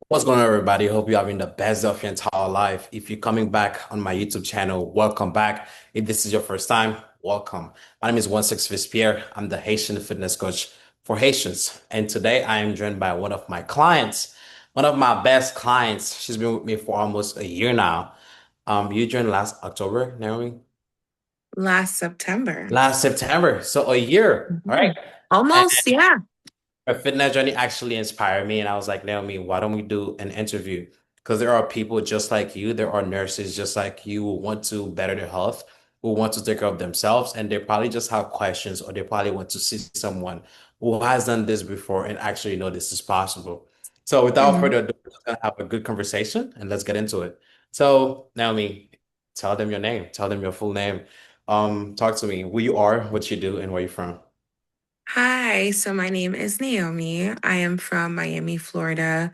What's going on, everybody? Hope you're having the best of your entire life. If you're coming back on my YouTube channel, welcome back. If this is your first time, welcome. My name is 16 Pierre. I'm the Haitian fitness coach for Haitians. And today I am joined by one of my clients, one of my best clients. She's been with me for almost a year now. You joined last October, Naomi? Last September. Last September. So a year, all right? Mhm. Almost, yeah. Her fitness journey actually inspired me, and I was like, Naomi, why don't we do an interview? Because there are people just like you, there are nurses just like you who want to better their health, who want to take care of themselves, and they probably just have questions, or they probably want to see someone who has done this before and actually know this is possible. So without Mhm. further ado, let's gonna have a good conversation and let's get into it. So, Naomi, tell them your name, tell them your full name. Talk to me, who you are, what you do, and where you're from. Hi, so my name is Naomi. I am from Miami, Florida.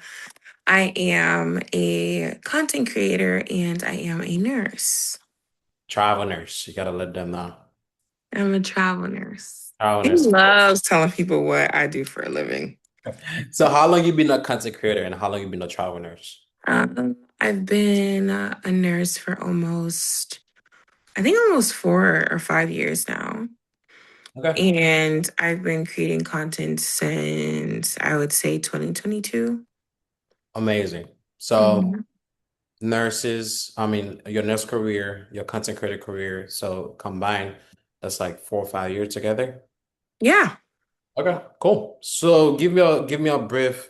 I am a content creator and I am a nurse. Travel nurse, you gotta let them know. I'm a travel nurse. Travel He nurse. loves telling people what I do for a living. So how long you been a content creator and how long you been a travel nurse? I've been a nurse for I think almost 4 or 5 years now. Okay. And I've been creating content since I would say 2022. Amazing. So Mhm. nurses, I mean, your nurse career, your content creator career, so combined, that's like 4 or 5 years together. Yeah. Okay, cool. So give me a brief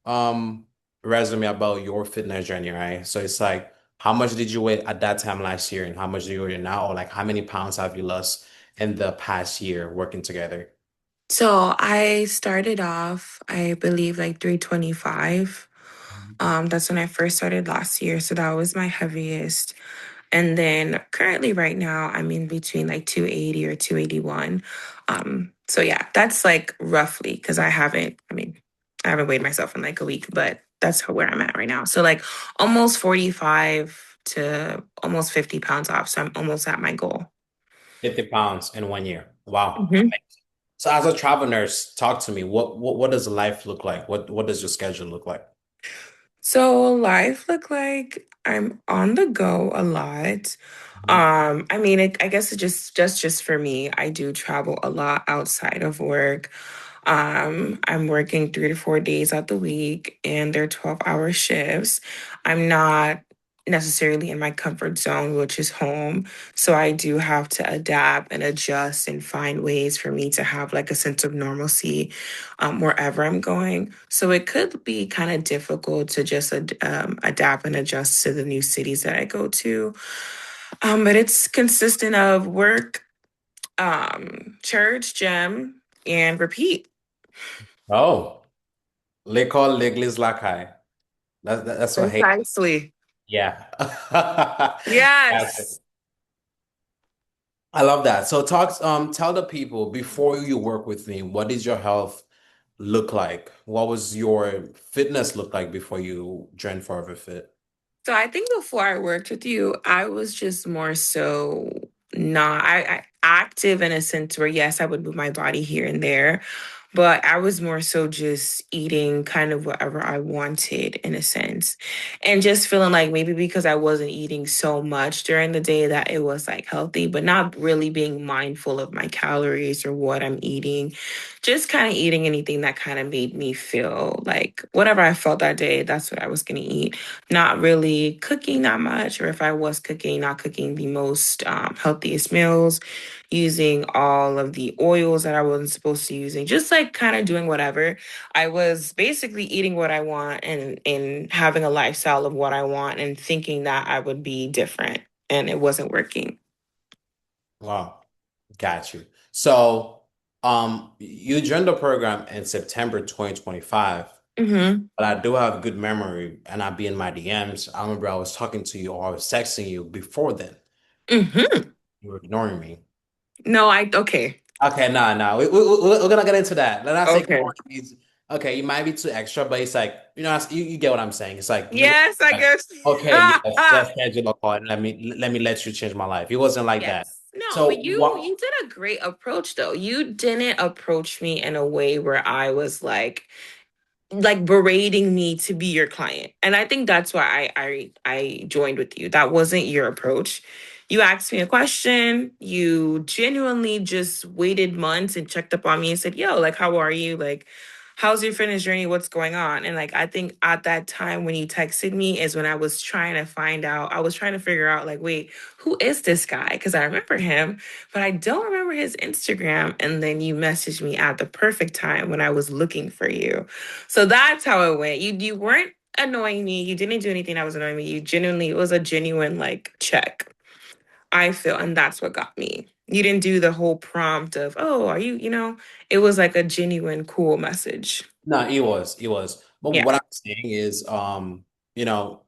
um resume about your fitness journey, right? So it's like how much did you weigh at that time last year and how much do you weigh now? Or like how many pounds have you lost in the past year working together? So I started off, I believe, like 325. That's when I first started last year. So that was my heaviest. And then currently right now I'm in between like 280 or 281. So yeah, that's like roughly because I haven't weighed myself in like a week, but that's where I'm at right now. So like almost 45 to almost 50 pounds off. So I'm almost at my goal. 50 pounds in 1 year. Wow. Mhm. So as a travel nurse, talk to me. What does life look like? What does your schedule look like? So life look like I'm on the go a lot. Mhm. I guess it just for me. I do travel a lot outside of work. I'm working 3 to 4 days out the week, and they're 12-hour shifts. I'm not necessarily in my comfort zone, which is home. So I do have to adapt and adjust and find ways for me to have like a sense of normalcy wherever I'm going. So it could be kind of difficult to just adapt and adjust to the new cities that I go to. But it's consistent of work, church, gym, and repeat. Oh, l'école, l'église, la caille. That's what I hate. Precisely. Yeah. Gotcha. Yes. I love that. So tell the people before you work with me, what did your health look like? What was your fitness look like before you joined Forever Fit? So I think before I worked with you, I was just more so not I active in a sense where yes, I would move my body here and there, but I was more so just eating kind of whatever I wanted in a sense. And just feeling like maybe because I wasn't eating so much during the day that it was like healthy, but not really being mindful of my calories or what I'm eating. Just kind of eating anything that kind of made me feel like whatever I felt that day, that's what I was going to eat, not really cooking that much, or if I was cooking, not cooking the most healthiest meals, using all of the oils that I wasn't supposed to using, just like kind of doing whatever. I was basically eating what I want and having a lifestyle of what I want and thinking that I would be different, and it wasn't working. Wow. Got you. So you joined the program in September 2025. Mm-hmm. But I do have good memory, and I be in my DMs. I remember I was talking to you or I was texting you before then. Mm-hmm. You were ignoring me. No, I okay. Okay, no. We're gonna get into that. Let us say Okay. ignoring means okay. You might be too extra, but it's like you get what I'm saying. It's like you Yes, I like, guess. okay, yes, let's schedule a call and let me let you change my life. It wasn't like that. Yes. No, So but you what? you did a great approach though. You didn't approach me in a way where I was like like berating me to be your client. And I think that's why I joined with you. That wasn't your approach. You asked me a question, you genuinely just waited months and checked up on me and said, "Yo, like how are you? Like how's your fitness journey? What's going on?" And like I think at that time when you texted me is when I was trying to find out, I was trying to figure out like, wait, who is this guy? Because I remember him, but I don't remember his Instagram. And then you messaged me at the perfect time when I was looking for you. So that's how it went. You weren't annoying me. You didn't do anything that was annoying me. You genuinely, it was a genuine like check. I feel, and that's what got me. You didn't do the whole prompt of, "Oh, are you, it was like a genuine cool message." No, it was. But Yeah. what I'm saying is,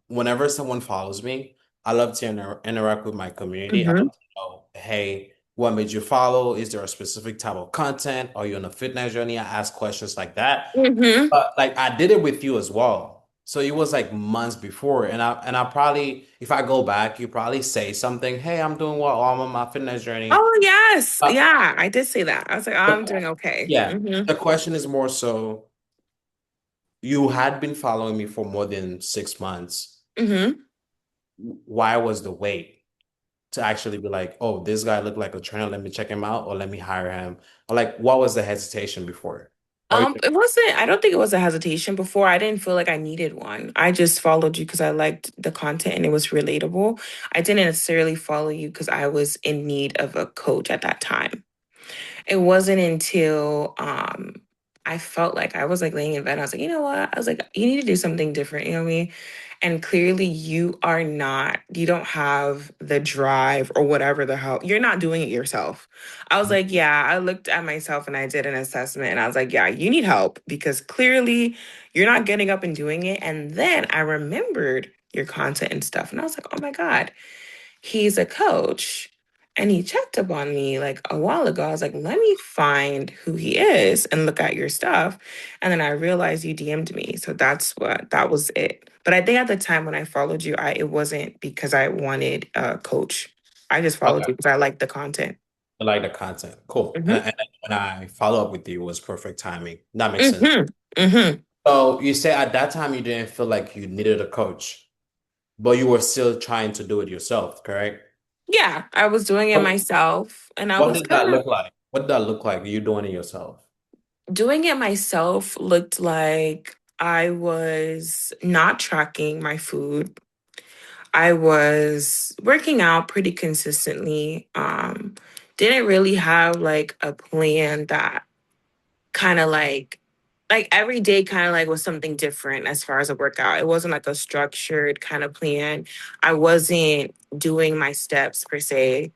whenever someone follows me, I love to interact with my community. I Mm-hmm. love to know, hey, what made you follow? Is there a specific type of content? Are you on a fitness journey? I ask questions like that. Mm-hmm. But like I did it with you as well. So it was like months before. And I probably, if I go back, you probably say something, hey, I'm doing well, I'm on my fitness journey. Oh, yes. Uh, Yeah, I did say that. I was like, "Oh, I'm doing okay." yeah. Mm-hmm. The question is more so you had been following me for more than 6 months. Mm-hmm. Why was the wait to actually be like, oh, this guy looked like a trainer, let me check him out or let me hire him? Or like, what was the hesitation before? Or It wasn't, I don't think it was a hesitation before. I didn't feel like I needed one. I just followed you because I liked the content and it was relatable. I didn't necessarily follow you because I was in need of a coach at that time. It wasn't until I felt like I was like laying in bed. I was like, you know what? I was like, you need to do something different. You know what I mean? And clearly you don't have the drive or whatever the hell. You're not doing it yourself. I was like, yeah, I looked at myself and I did an assessment and I was like, yeah, you need help because clearly you're not getting up and doing it. And then I remembered your content and stuff. And I was like, oh my God, he's a coach and he checked up on me like a while ago. I was like, let me find who he is and look at your stuff. And then I realized you DM'd me. So that was it. But I think at the time when I followed you, it wasn't because I wanted a coach. I just followed okay, you because I liked the content. I like the content. Cool. Mm-hmm. And when I follow up with you, it was perfect timing. That makes sense. Mm-hmm. Mm-hmm. So you say at that time you didn't feel like you needed a coach, but you were still trying to do it yourself, correct? Yeah, I was doing it What, myself and I what was did that kind of look like? What did that look like? You doing it yourself? doing it myself looked like I was not tracking my food. I was working out pretty consistently. Didn't really have like a plan that kind of like every day kind of like was something different as far as a workout. It wasn't like a structured kind of plan. I wasn't doing my steps per se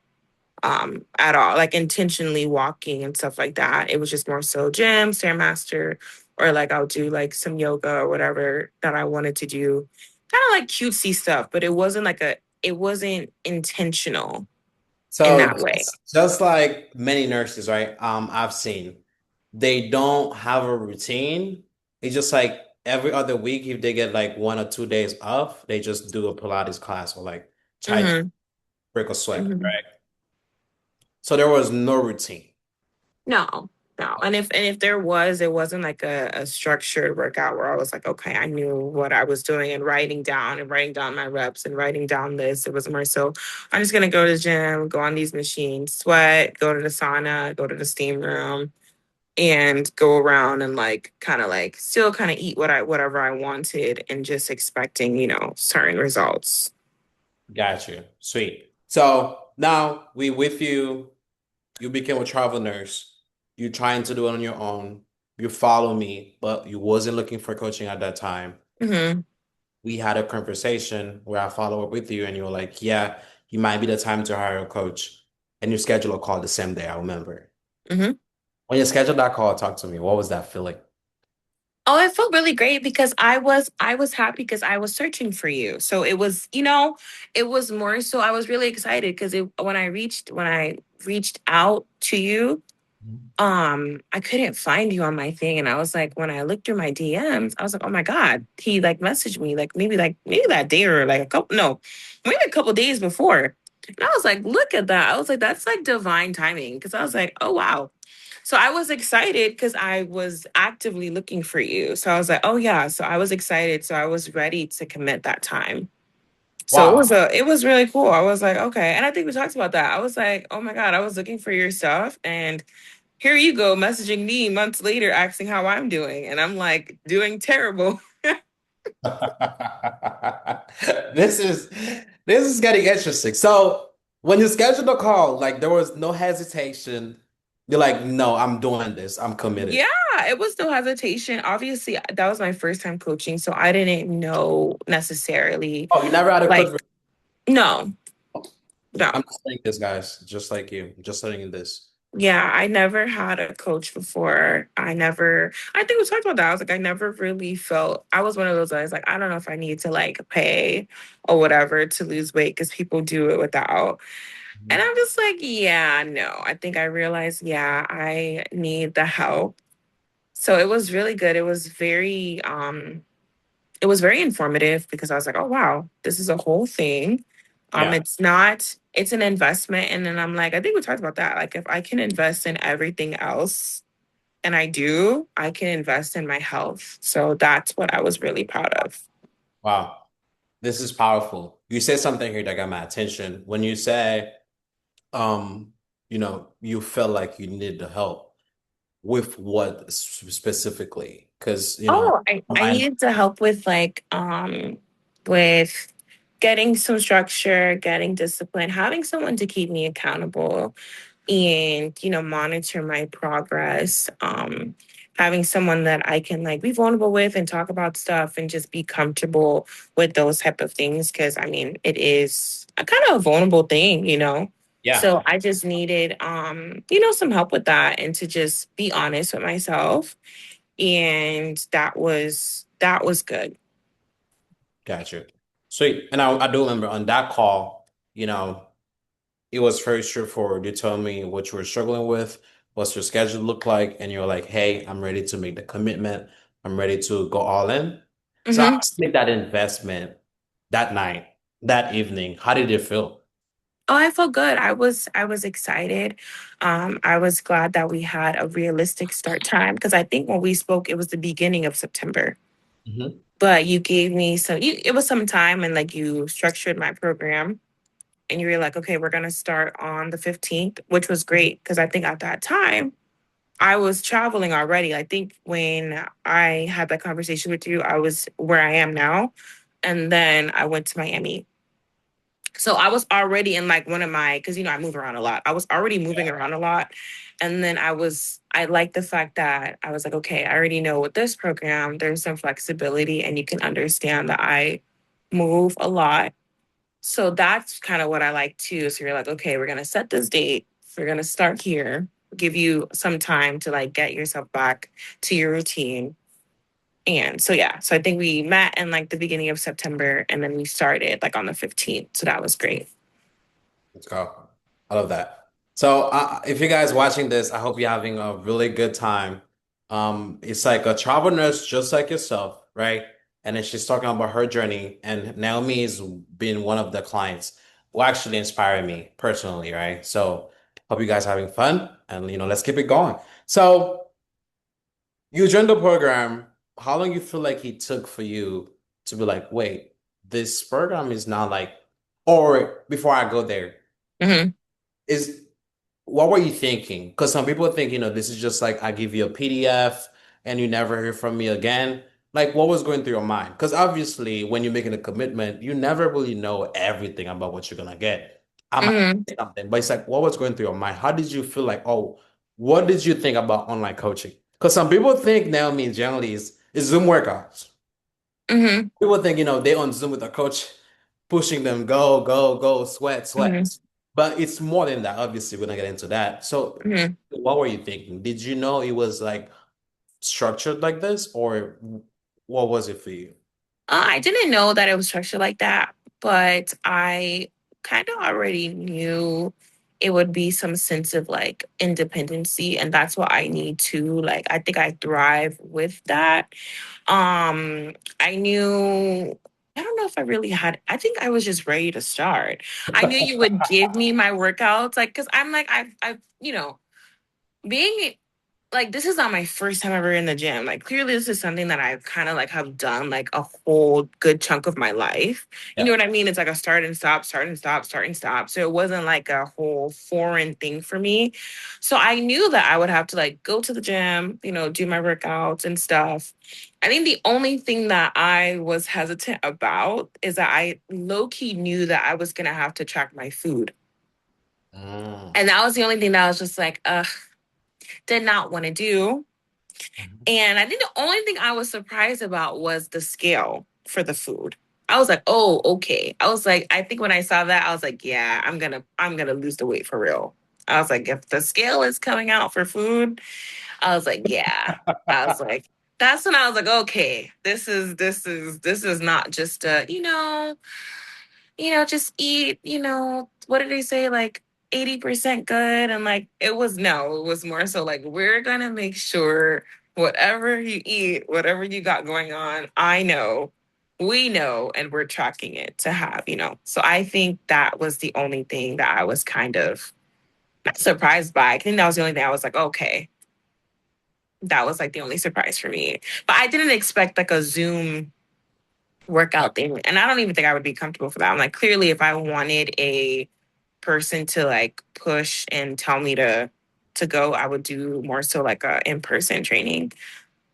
at all, like intentionally walking and stuff like that. It was just more so gym, stairmaster, or like I'll do like some yoga or whatever that I wanted to do. Kind of like cutesy stuff, but it wasn't intentional in So that way. just like many nurses, right? I've seen they don't have a routine. It's just like every other week, if they get like 1 or 2 days off, they just do a Pilates class or like try to Hmm. break a sweat, Hmm. right? So there was no routine. No, no. And if there was, it wasn't like a structured workout where I was like, okay, I knew what I was doing and writing down my reps and writing down this. It was more so I'm just gonna go to the gym, go on these machines, sweat, go to the sauna, go to the steam room, and go around and like kind of like still kind of eat whatever I wanted and just expecting, certain results. Got you. Sweet. So now we with you. You became a travel nurse. You're trying to do it on your own. You follow me, but you wasn't looking for coaching at that time. Hmm. We had a conversation where I follow up with you and you were like, yeah, you might be the time to hire a coach. And you schedule a call the same day, I remember. Hmm. When you scheduled that call, talk to me. What was that feeling? Oh, it felt really great because I was happy because I was searching for you. So it was, it was more so I was really excited because when I reached out to you, I couldn't find you on my thing. And I was like, when I looked through my DMs, I was like, oh my God, he like messaged me like maybe that day or like a couple no, maybe a couple days before. And I was like, look at that. I was like, that's like divine timing. Cause I was like, oh wow. So I was excited because I was actively looking for you. So I was like, oh yeah. So I was excited. So I was ready to commit that time. So Wow. it was really cool. I was like, okay. And I think we talked about that. I was like, oh my God, I was looking for your stuff. And here you go, messaging me months later, asking how I'm doing. And I'm like, doing terrible. This is this is getting interesting. So when you scheduled the call, like there was no hesitation. You're like, no, I'm doing this. I'm committed. Yeah, it was no hesitation. Obviously, that was my first time coaching. So I didn't know necessarily Oh, you never had a coach. like, no, no. I'm just saying this, guys, just like you, just saying this. Yeah, I never had a coach before. I think we talked about that. I was like, I never really felt, I was one of those guys, like, I don't know if I need to like pay or whatever to lose weight because people do it without. And Mhm. I'm just like, yeah, no. I think I realized, yeah, I need the help. So it was really good. It was very informative because I was like, oh wow, this is a whole thing. Yeah. It's an investment. And then I'm like, I think we talked about that. Like if I can invest in everything else and I do, I can invest in my health. So that's what I was really proud of. Wow. This is powerful. You said something here that got my attention. When you say, um, you felt like you needed the help with what specifically? Because, Oh, I I needed to help with getting some structure, getting discipline, having someone to keep me accountable and monitor my progress, having someone that I can like be vulnerable with and talk about stuff and just be comfortable with those type of things because I mean it is a kind of a vulnerable thing. yeah, So I just needed some help with that and to just be honest with myself, and that was good. got you. Sweet. And I do remember on that call, you know, it was very straightforward. You told me what you were struggling with, what's your schedule look like, and you're like, hey, I'm ready to make the commitment. I'm ready to go all in. So I Hmm. make that investment that night, that evening. How did it feel? Oh, I felt good. I was excited. I was glad that we had a realistic start time because I think when we spoke, it was the beginning of September. Hmm. But you gave me it was some time and like you structured my program and you were like, okay, we're gonna start on the 15th, which was great because I think at that time I was traveling already. I think when I had that conversation with you, I was where I am now, and then I went to Miami. So I was already in like one of my, because I move around a lot. I was already moving around a lot. And then I like the fact that I was like, okay, I already know with this program, there's some flexibility and you can understand that I move a lot. So that's kind of what I like too. So you're like, okay, we're going to set this date. We're going to start here, give you some time to like get yourself back to your routine. And so, yeah, so I think we met in like the beginning of September and then we started like on the 15th. So that was great. Let's go. I love that. So, if you guys watching this, I hope you're having a really good time. It's like a travel nurse just like yourself, right? And then she's talking about her journey, and Naomi is being one of the clients who actually inspired me personally, right? So, hope you guys are having fun, and let's keep it going. So, you joined the program. How long you feel like it took for you to be like, wait, this program is not like, or before I go there Hmm. is what were you thinking? Because some people think, this is just like I give you a PDF and you never hear from me again. Like, what was going through your mind? Because obviously, when you're making a commitment, you never really know everything about what you're gonna get. I might Hmm. say something, but it's like, what was going through your mind? How did you feel like, oh, what did you think about online coaching? Because some people think Naomi generally is Zoom workouts. Hmm. People think, they on Zoom with a coach pushing them, go, go, go, sweat, sweat. Hmm. But it's more than that. Obviously, we're gonna get into that. So, Hmm. what were you thinking? Did you know it was like structured like this, or what was it for you? I didn't know that it was structured like that, but I kind of already knew it would be some sense of like independency, and that's what I need to like. I think I thrive with that. I knew. I don't know if I really had. I think I was just ready to start. I knew you would give me my workouts, like, because I'm like, I've, being like this is not my first time ever in the gym. Like clearly this is something that I kind of like have done like a whole good chunk of my life. You know Yeah. what I mean? It's like a start and stop, start and stop, start and stop. So it wasn't like a whole foreign thing for me. So I knew that I would have to like go to the gym, do my workouts and stuff. I think the only thing that I was hesitant about is that I low key knew that I was gonna have to track my food. Mm. And that was the only thing that I was just like, did not want to do. Mhm. And I think the only thing I was surprised about was the scale for the food. I was like, "Oh, okay." I was like, I think when I saw that, I was like, "Yeah, I'm gonna lose the weight for real." I was like, if the scale is coming out for food, I was like, "Yeah." I was like, that's when I was like, "Okay, this is not just just eat, what did they say? Like 80% good. And like, it was no, it was more so like, we're going to make sure whatever you eat, whatever you got going on, I know, we know, and we're tracking it to have. So I think that was the only thing that I was kind of not surprised by. I think that was the only thing I was like, okay, that was like the only surprise for me. But I didn't expect like a Zoom workout thing. And I don't even think I would be comfortable for that. I'm like, clearly, if I wanted a person to like push and tell me to go, I would do more so like a in-person training.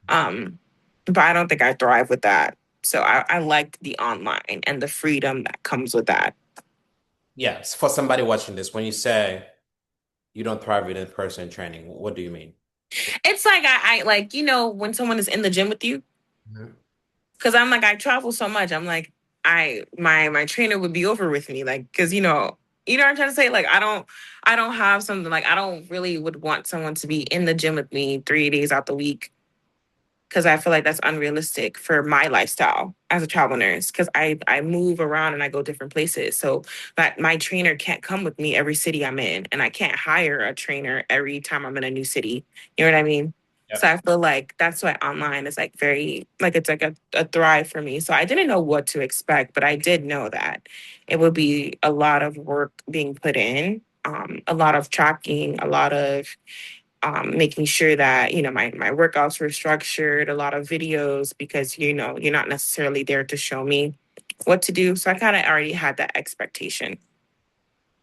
Um, but I don't think I thrive with that. So I liked the online and the freedom that comes with that. Yes, for somebody watching this, when you say you don't thrive with in-person training, what do you mean? It's like I like, when someone is in the gym with you, Mhm. because I'm like, I travel so much. I'm like, my trainer would be over with me, like, because what I'm trying to say. Like, I don't have something like I don't really would want someone to be in the gym with me 3 days out the week because I feel like that's unrealistic for my lifestyle as a travel nurse because I move around and I go different places. So that my trainer can't come with me every city I'm in, and I can't hire a trainer every time I'm in a new city. You know what I mean? So Yep. I feel like that's why online is like very like it's like a thrive for me. So I didn't know what to expect, but I did know that it would be a lot of work being put in, a lot of tracking, a lot of making sure that my workouts were structured, a lot of videos because you're not necessarily there to show me what to do. So I kind of already had that expectation.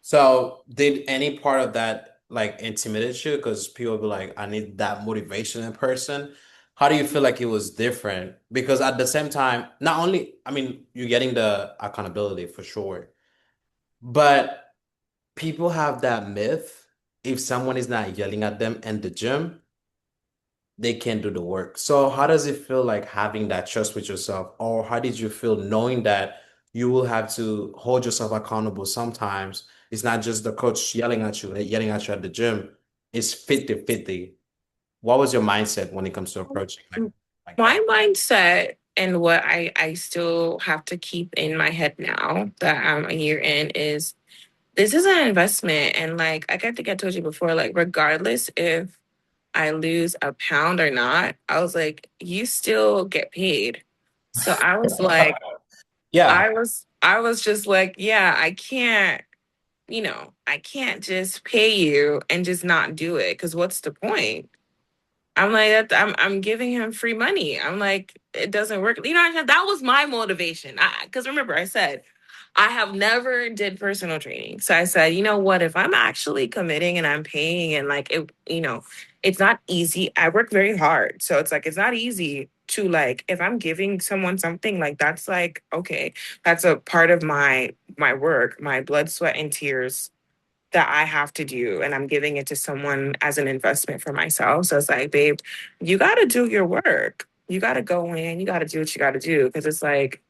So did any part of that like intimidate you? Because people be like, I need that motivation in person. How do you feel like it was different? Because at the same time, not only, I mean, you're getting the accountability for sure, but people have that myth. If someone is not yelling at them in the gym, they can't do the work. So how does it feel like having that trust with yourself? Or how did you feel knowing that you will have to hold yourself accountable sometimes? It's not just the coach yelling at you at the gym. It's 50-50. What was your mindset when it comes to approaching like My that? mindset and what I still have to keep in my head now that I'm a year in is this is an investment. And like I think I told you before, like regardless if I lose a pound or not, I was like, you still get paid. So I was like, Yeah. I was just like, yeah, I can't just pay you and just not do it because what's the point? I'm like, I'm giving him free money. I'm like, it doesn't work. That was my motivation. Because remember, I said I have never did personal training. So I said, you know what? If I'm actually committing and I'm paying and like it's not easy. I work very hard, so it's like it's not easy to like if I'm giving someone something like that's like okay, that's a part of my work, my blood, sweat, and tears that I have to do and I'm giving it to someone as an investment for myself. So it's like, babe, you got to do your work. You got to go in, you got to do what you got to do because it's like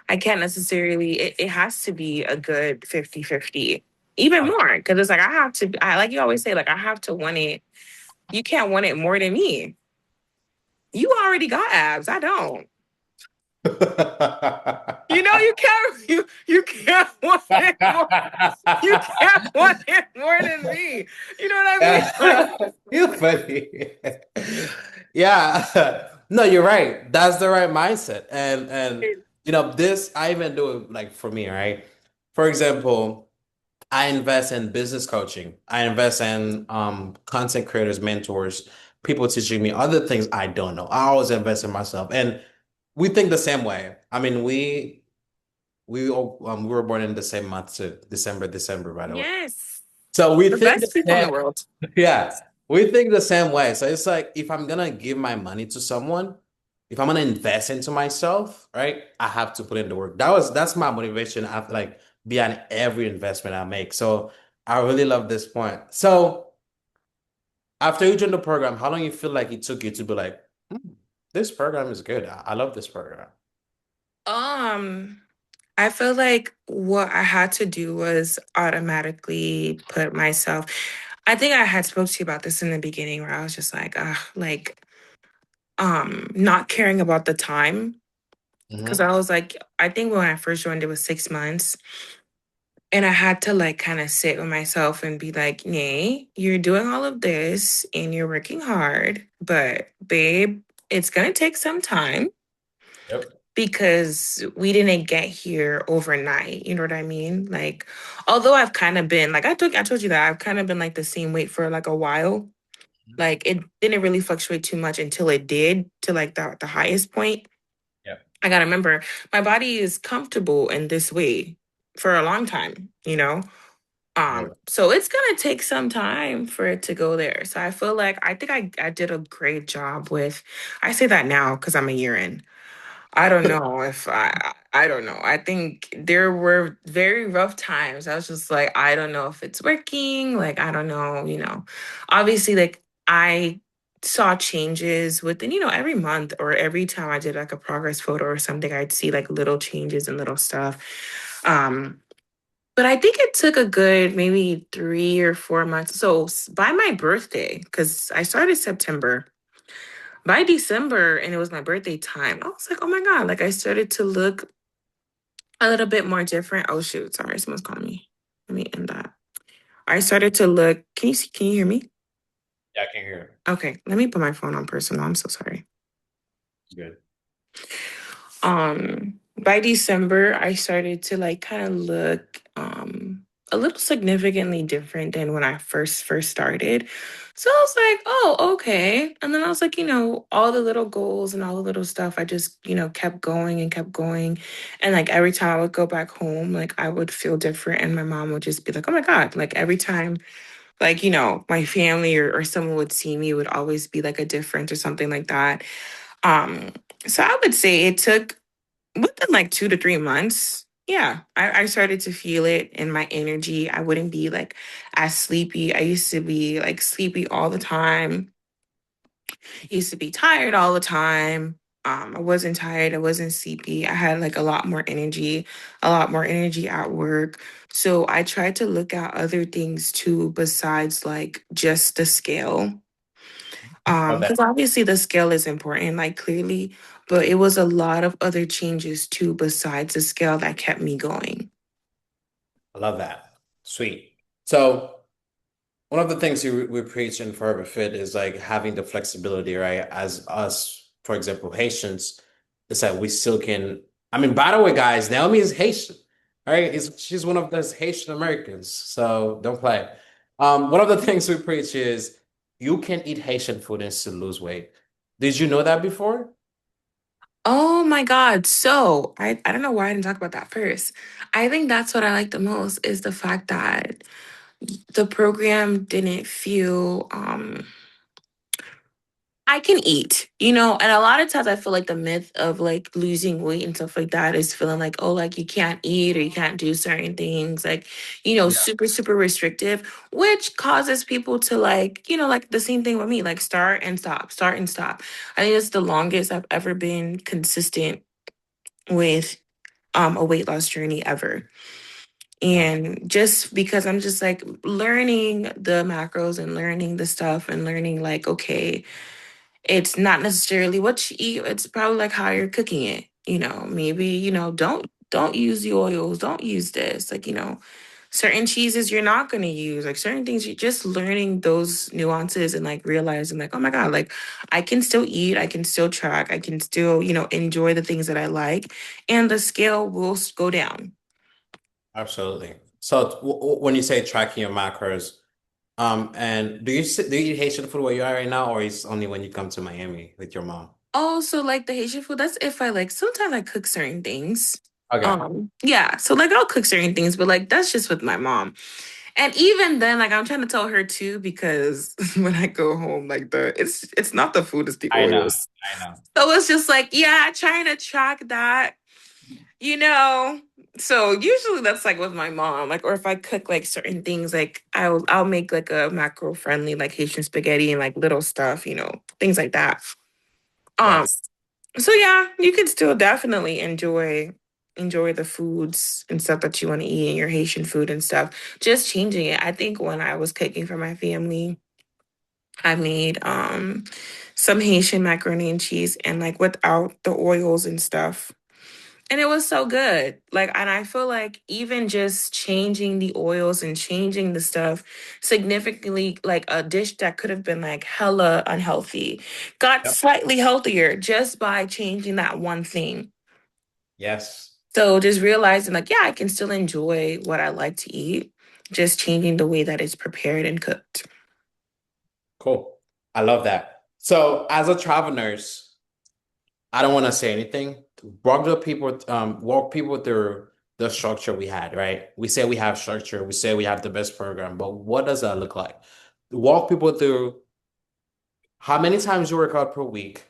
I can't necessarily it has to be a good 50-50, even more because it's like I have to I like you always say like I have to want it. You can't want it more than me. You already got abs. I don't. You can't you can't want it more. You can't want it more than me. You know what I mean? Like You're funny. Yeah. No, you're right. That's the right mindset. And this I even do it like for me, right? For example, I invest in business coaching. I invest in content creators, mentors, people teaching me other things I don't know. I always invest in myself, and we think the same way. I mean, we were born in the same month too, December, by the way. Yes. So we The think the best people in the same. world. Yeah, we think the same way. So it's like if I'm gonna give my money to someone, if I'm gonna invest into myself, right, I have to put in the work. That's my motivation. I like behind every investment I make. So I really love this point. So after you joined the program, how long you feel like it took you to be like, "Hmm, this program is good. I love this program." Um, I feel like what I had to do was automatically put myself. I think I had spoke to you about this in the beginning where I was just like not caring about the time because Hmm. I was like I think when I first joined it was 6 months and I had to like kind of sit with myself and be like, "Nay, you're doing all of this and you're working hard, but babe, it's gonna take some time." Yep. Because we didn't get here overnight. You know what I mean? Like, although I've kind of been like I told you that I've kind of been like the same weight for like a while. Like it didn't really fluctuate too much until it did to like the highest point. Yep. I gotta remember my body is comfortable in this way for a long time, you know? Yep. So it's gonna take some time for it to go there. So I feel like I think I did a great job with I say that now because I'm a year in. I don't know if I don't know. I think there were very rough times. I was just like, I don't know if it's working. Like, I don't know, you know. Obviously, like I saw changes within, every month or every time I did like a progress photo or something, I'd see like little changes and little stuff. Um, but I think it took a good maybe 3 or 4 months. So by my birthday, because I started September by December and it was my birthday time, I was like, oh my God, like I started to look a little bit more different. Oh shoot, sorry, someone's calling me. Let me end that. I started to look, can you hear me? Yeah, I can hear it. Okay, let me put my phone on personal. I'm so sorry. It's good. By December, I started to like kind of look a little significantly different than when I first started. So I was like, oh, okay. And then I was like, all the little goals and all the little stuff, I just, kept going and kept going. And like every time I would go back home, like I would feel different. And my mom would just be like, oh my God, like every time like, my family or someone would see me, it would always be like a difference or something like that. Um, so I would say it took within like 2 to 3 months. Yeah, I started to feel it in my energy. I wouldn't be like as sleepy. I used to be like sleepy all the time. Used to be tired all the time. I wasn't tired. I wasn't sleepy. I had like a lot more energy at work. So I tried to look at other things too besides like just the scale. Love that. Because obviously the scale is important, like clearly, but it was a lot of other changes too besides the scale that kept me going. I love that. Sweet. So one of the things we preach in Forever Fit is like having the flexibility, right? As us, for example, Haitians, it's that we still can. I mean, by the way, guys, Naomi is Haitian, right? She's one of those Haitian Americans, so don't play. One of the things we preach is you can eat Haitian food and still lose weight. Did you know that before? Oh my God. So I don't know why I didn't talk about that first. I think that's what I like the most is the fact that the program didn't feel I can eat, and a lot of times I feel like the myth of like losing weight and stuff like that is feeling like, oh, like you can't eat or you can't do certain things, like, Yeah, super, super restrictive, which causes people to like, like the same thing with me, like start and stop, start and stop. I think it's the longest I've ever been consistent with a weight loss journey ever. yeah, And just because I'm just like learning the macros and learning the stuff and learning like, okay, it's not necessarily what you eat, it's probably like how you're cooking it. Maybe, don't use the oils, don't use this. Like, certain cheeses you're not going to use, like certain things you're just learning those nuances and like realizing like, oh my God, like I can still eat, I can still track, I can still, enjoy the things that I like, and the scale will go down. absolutely. So when you say tracking your macros, And do you eat Haitian food where you are right now, or is only when you come to Miami with your mom? Oh, so like the Haitian food, that's if I like sometimes I cook certain things. Okay. Yeah, so like I'll cook certain things, but like that's just with my mom. And even then, like I'm trying to tell her too, because when I go home, like it's not the food, it's the I know. oils. I know. So it's just like, yeah, trying to track that, you know. So usually that's like with my mom, like, or if I cook like certain things, like I'll make like a macro friendly like Haitian spaghetti and like little stuff, things like that. Um, Yes. so yeah, you can still definitely enjoy the foods and stuff that you want to eat and your Haitian food and stuff. Just changing it. I think when I was cooking for my family, I made some Haitian macaroni and cheese and like without the oils and stuff. And it was so good. Like, and I feel like even just changing the oils and changing the stuff significantly, like a dish that could have been like hella unhealthy, got Yep. slightly healthier just by changing that one thing. Yes. So just realizing, like, yeah, I can still enjoy what I like to eat, just changing the way that it's prepared and cooked. Cool. I love that. So, as a travel nurse, I don't want to say anything. Walk people through the structure we had, right? We say we have structure, we say we have the best program, but what does that look like? Walk people through how many times you work out per week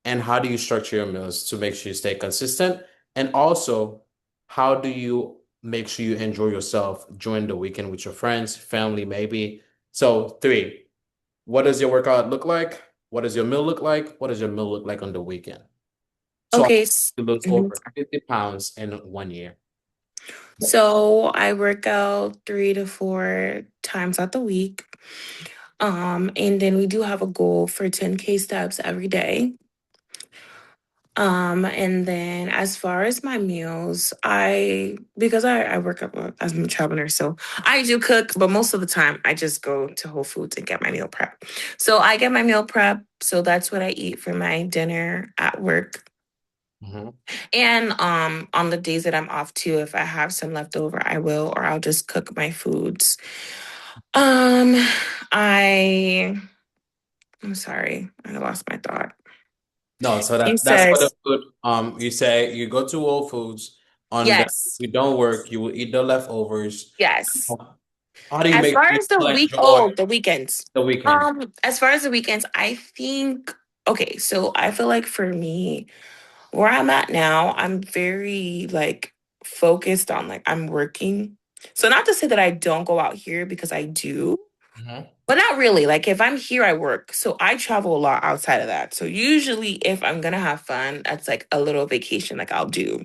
and how do you structure your meals to make sure you stay consistent? And also, how do you make sure you enjoy yourself during the weekend with your friends, family, maybe? So, three, what does your workout look like? What does your meal look like? What does your meal look like on the weekend? So Okay. you lose Mhm. over 50 pounds in 1 year. So I work out 3 to 4 times out the week. And then we do have a goal for 10K steps every day. And then as far as my meals, because I work up as a travel nurse, so I do cook, but most of the time I just go to Whole Foods and get my meal prep. So I get my meal prep, so that's what I eat for my dinner at work. Mhm. And on the days that I'm off too, if I have some left over, I will, or I'll just cook my foods. Um, I I'm sorry, I lost my thought. No, so You that's for the says food. You say you go to Whole Foods on the yes, you don't work, you will eat the leftovers. yes. How do you As make sure far you as the still week, enjoy oh, the weekends. the weekend? As far as the weekends, I think okay, so I feel like for me, where I'm at now, I'm very like focused on like I'm working. So not to say that I don't go out here because I do, Mhm. but not really. Like if I'm here, I work. So I travel a lot outside of that. So usually if I'm gonna have fun, that's like a little vacation like I'll do.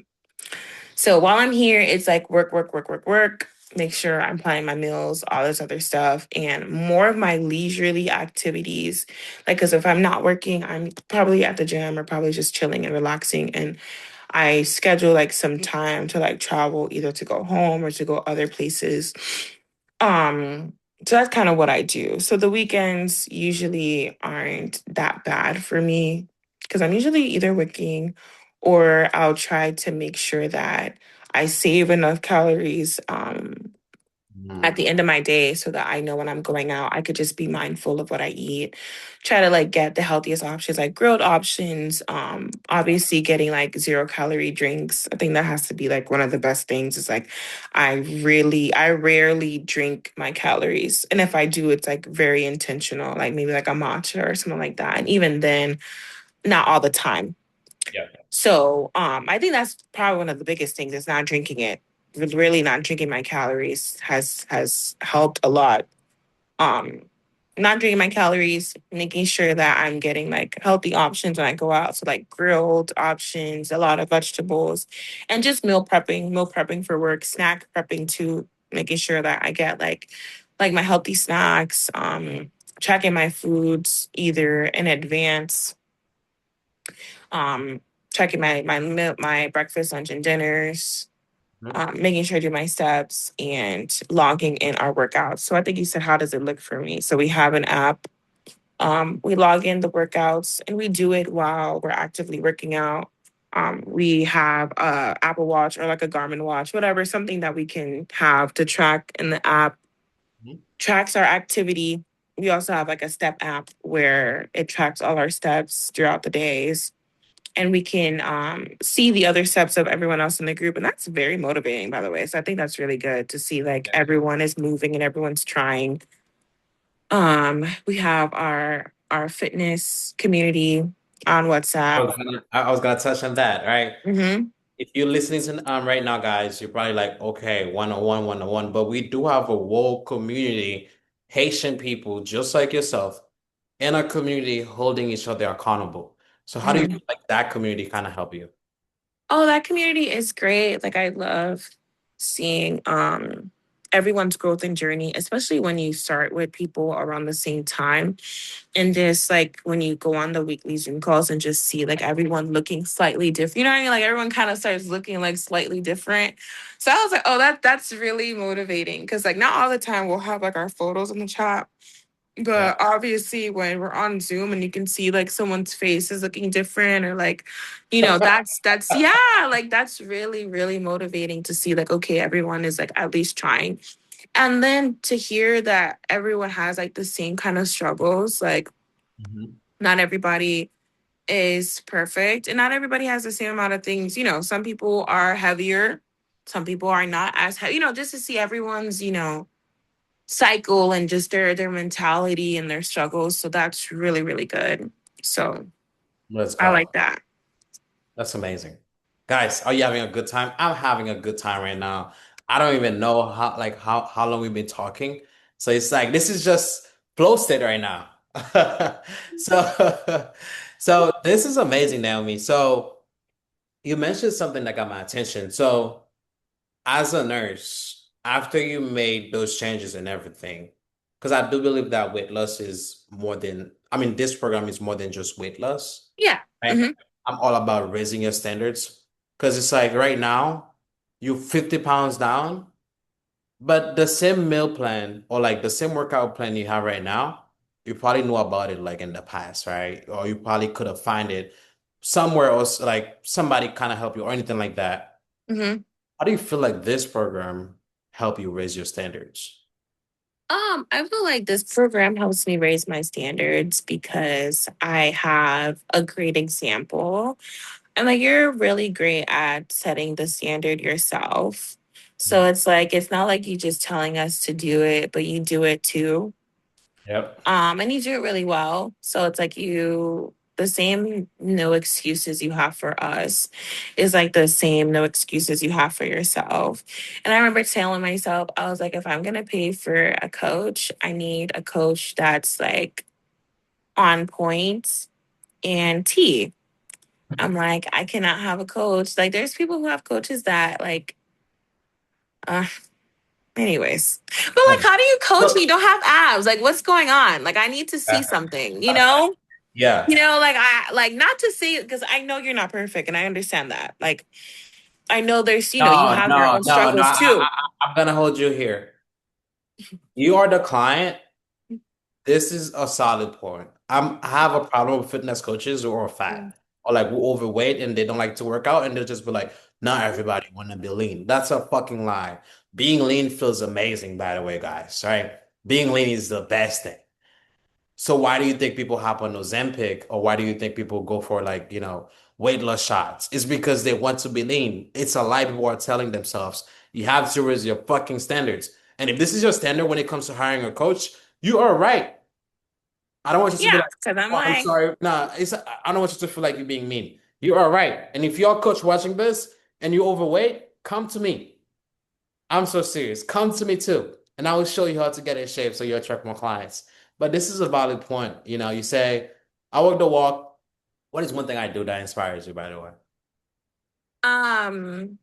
So while I'm here, it's like work, work, work, work, work. Make sure I'm planning my meals, all this other stuff, and more of my leisurely activities. Like, because if I'm not working, I'm probably at the gym or probably just chilling and relaxing. And I schedule like some time to like travel, either to go home or to go other places. Um, so that's kind of what I do. So the weekends usually aren't that bad for me because I'm usually either working or I'll try to make sure that I save enough calories at Mhm. the end of my day so that I know when I'm going out, I could just be mindful of what I eat. Try to like get the healthiest options, like grilled options. Obviously getting like 0 calorie drinks. I think that has to be like one of the best things. Is like I rarely drink my calories. And if I do, it's like very intentional, like maybe like a matcha or something like that. And even then, not all the time. Yeah. So I think that's probably one of the biggest things is not drinking it. Really not drinking my calories has helped a lot. Um not drinking my calories, making sure that I'm getting like healthy options when I go out. So like grilled options, a lot of vegetables, and just meal prepping for work, snack prepping too, making sure that I get like my healthy snacks, tracking my foods either in advance, um, checking my breakfast, lunch, and dinners, Mhm. making sure I do my steps, and logging in our workouts. So I think you said, how does it look for me? So we have an app. We log in the workouts, and we do it while we're actively working out. We have a Apple Watch or like a Garmin watch, whatever, something that we can have to track in the app tracks our activity. We also have like a step app where it tracks all our steps throughout the days. And we can see the other steps of everyone else in the group. And that's very motivating, by the way. So I think that's really good to see like everyone is moving and everyone's trying. We have our fitness community on WhatsApp. I was gonna touch on that, right? Mm-hmm. If you're listening to right now, guys, you're probably like, okay, 101, 101. But we do have a whole community, Haitian people just like yourself, in our community holding each other accountable. So how do you Mm-hmm. feel like that community kind of help you? Oh, that community is great. Like I love seeing everyone's growth and journey, especially when you start with people around the same time. And just like when you go on the weekly Zoom calls and just see like everyone looking slightly different. You know what I mean? Like everyone kind of starts looking like slightly different. So I was like, oh, that's really motivating. Cause like not all the time we'll have like our photos in the chat. Yeah. But obviously, when we're on Zoom and you can see like someone's face is looking different, or like, that's yeah, like that's really really motivating to see like okay, everyone is like at least trying, and then to hear that everyone has like the same kind of struggles. Like Mhm. not everybody is perfect, and not everybody has the same amount of things. Some people are heavier, some people are not as heavy. Just to see everyone's cycle and just their mentality and their struggles. So that's really, really good. So Let's I go. like that. That's amazing. Guys, are you having a good time? I'm having a good time right now. I don't even know how long we've been talking. So it's like this is just flow state right now. So so this is amazing, Naomi. So you mentioned something that got my attention. So as a nurse, after you made those changes and everything, because I do believe that weight loss is more than, I mean, this program is more than just weight loss, Yeah. right? Hmm. I'm all about raising your standards because it's like right now, you're 50 pounds down, but the same meal plan or like the same workout plan you have right now, you probably know about it like in the past, right? Or you probably could have find it somewhere else, like somebody kind of help you or anything like that. Hmm. How do you feel like this program help you raise your standards? I feel like this program helps me raise my standards because I have a great example. And like you're really great at setting the standard yourself. So it's like it's not like you just telling us to do it, but you do it too. Yep. And you do it really well. So it's like the same no excuses you have for us is like the same no excuses you have for yourself. And I remember telling myself, I was like, if I'm gonna pay for a coach, I need a coach that's like on point and T. I'm like, I cannot have a coach. Like, there's people who have coaches that like, uh, anyways. But like, Right. how do you coach and So, you don't have abs? Like, what's going on? Like, I need to see something, you know? yeah. Like I like not to say because I know you're not perfect and I understand that. Like I know there's, you No, have your no, own no, no. struggles too. I'm gonna hold you here. You are the client. This is a solid point. I have a problem with fitness coaches who are fat or like who overweight and they don't like to work out and they'll just be like, not everybody want to be lean. That's a fucking lie. Being lean feels amazing, by the way, guys, right? Being lean is the best thing. So why do you think people hop on Ozempic or why do you think people go for like, weight loss shots? It's because they want to be lean. It's a lie people are telling themselves. You have to raise your fucking standards. And if this is your standard when it comes to hiring a coach, you are right. I don't want you to be Yeah, like, because I'm oh, I'm like, sorry. Nah, I don't want you to feel like you're being mean. You are right. And if you're a coach watching this and you're overweight, come to me. I'm so serious. Come to me too. And I will show you how to get in shape so you attract more clients. But this is a valid point. You say, I walk the walk. What is one thing I do that inspires you, by the way? um,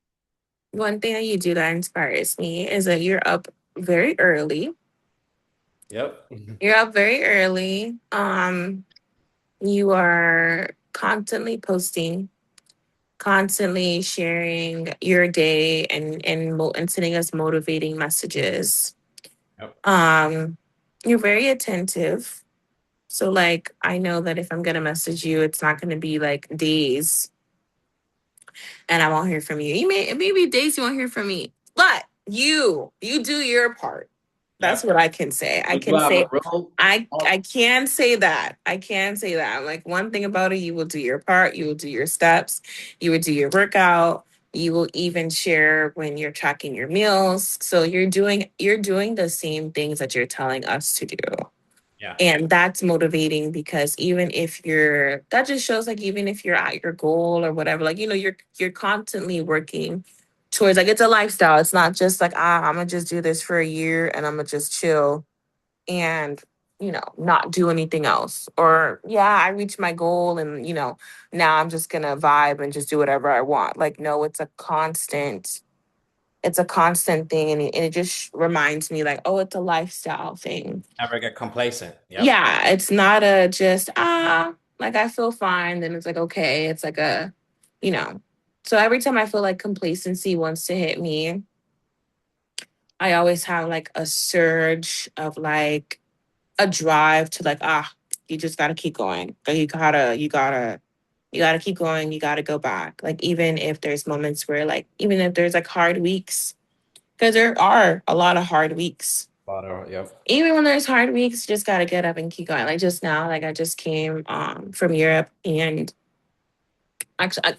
one thing that you do that inspires me is that you're up very early. Yep. You're up very early. You are constantly posting, constantly sharing your day and sending us motivating messages. Yep. Um, you're very attentive. So like I know that if I'm gonna message you, it's not gonna be like days and I won't hear from you. It may be days you won't hear from me. But you do your part. That's Yep. what I can say. I So you can have a say real, I can say that. I can say that. Like one thing about it, you will do your part, you will do your steps, you will do your workout, you will even share when you're tracking your meals. So you're doing the same things that you're telling us to do. yeah, And that's motivating because even if you're that just shows like even if you're at your goal or whatever, like you're constantly working towards like it's a lifestyle. It's not just like I'm gonna just do this for a year and I'm gonna just chill and not do anything else. Or yeah, I reached my goal and now I'm just gonna vibe and just do whatever I want. Like no, it's a constant thing and it just reminds me like, oh, it's a lifestyle thing. never get complacent. Yep. Yeah, it's not a just like I feel fine, then it's like okay, it's like a you know. So every time I feel like complacency wants to hit me, I always have like a surge of like a drive to like you just got to keep going. Like, you gotta keep going, you gotta go back. Like even if there's moments where like even if there's like hard weeks, because there are a lot of hard weeks, Yep. even when there's hard weeks, you just gotta get up and keep going. Like just now, like I just came from Europe and actually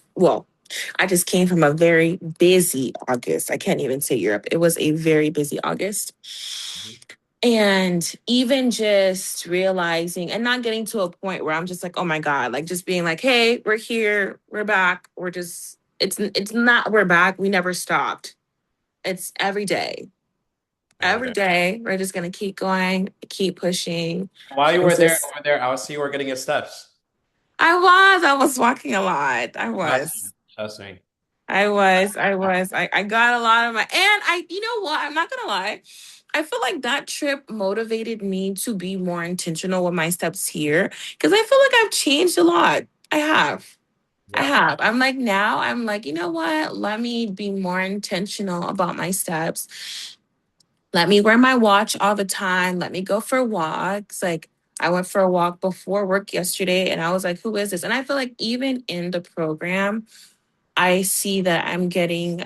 I just came from a very busy August. I can't even say Europe. It was a very busy August. Mhm. And even just realizing and not getting to a point where I'm just like, oh my God, like just being like, hey, we're here, we're back. We're just it's not we're back. We never stopped. It's every day. Every Every day. day, we're just gonna keep going, keep pushing. While you It's were there, just over there, I was see you were getting your steps. I was walking a lot. I Trust me. was. Trust me. I got a lot of my, and you know what? I'm not gonna lie. I feel like that trip motivated me to be more intentional with my steps here because I feel like I've changed a lot. I have. I Yep. have. I'm like, now I'm like, you know what? Let me be more intentional about my steps. Let me wear my watch all the time. Let me go for walks. Like, I went for a walk before work yesterday and I was like, who is this? And I feel like even in the program, I see that I'm getting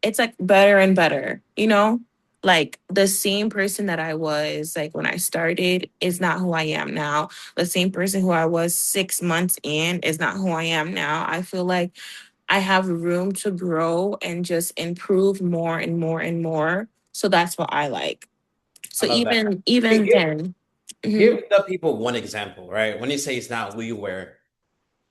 it's like better and better, you know? Like the same person that I was like when I started is not who I am now. The same person who I was 6 months in is not who I am now. I feel like I have room to grow and just improve more and more and more. So that's what I like. I So love that. even Give, then, mhm. give the people one example, right? When you say it's not who you were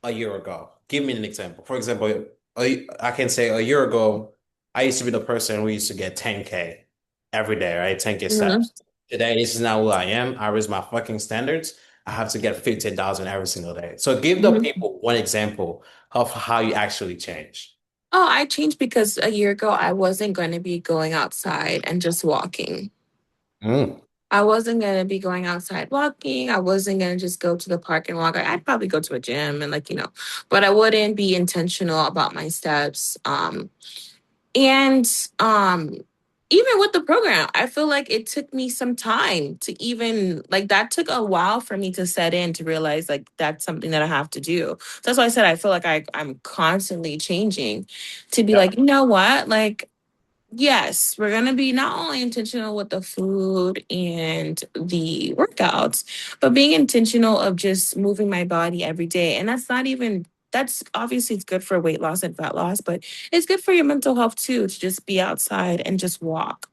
a year ago, give me an example. For example, I can say a year ago, I used to be the person who used to get 10K every day, right? 10K Mhm. steps. Today, this is not who I am. I raise my fucking standards. I have to get 15,000 every single day. So give the Mhm. people one example of how you actually change. Oh, I changed because a year ago I wasn't going to be going outside and just walking. Mm. I wasn't gonna be going outside walking. I wasn't gonna just go to the park and walk. I'd probably go to a gym and but I wouldn't be intentional about my steps. And um, even with the program, I feel like it took me some time to even like that took a while for me to set in to realize like that's something that I have to do. So that's why I said I feel like I'm constantly changing to be Yep. like, you know what, like yes, we're going to be not only intentional with the food and the workouts, but being intentional of just moving my body every day. And that's obviously it's good for weight loss and fat loss, but it's good for your mental health too to just be outside and just walk.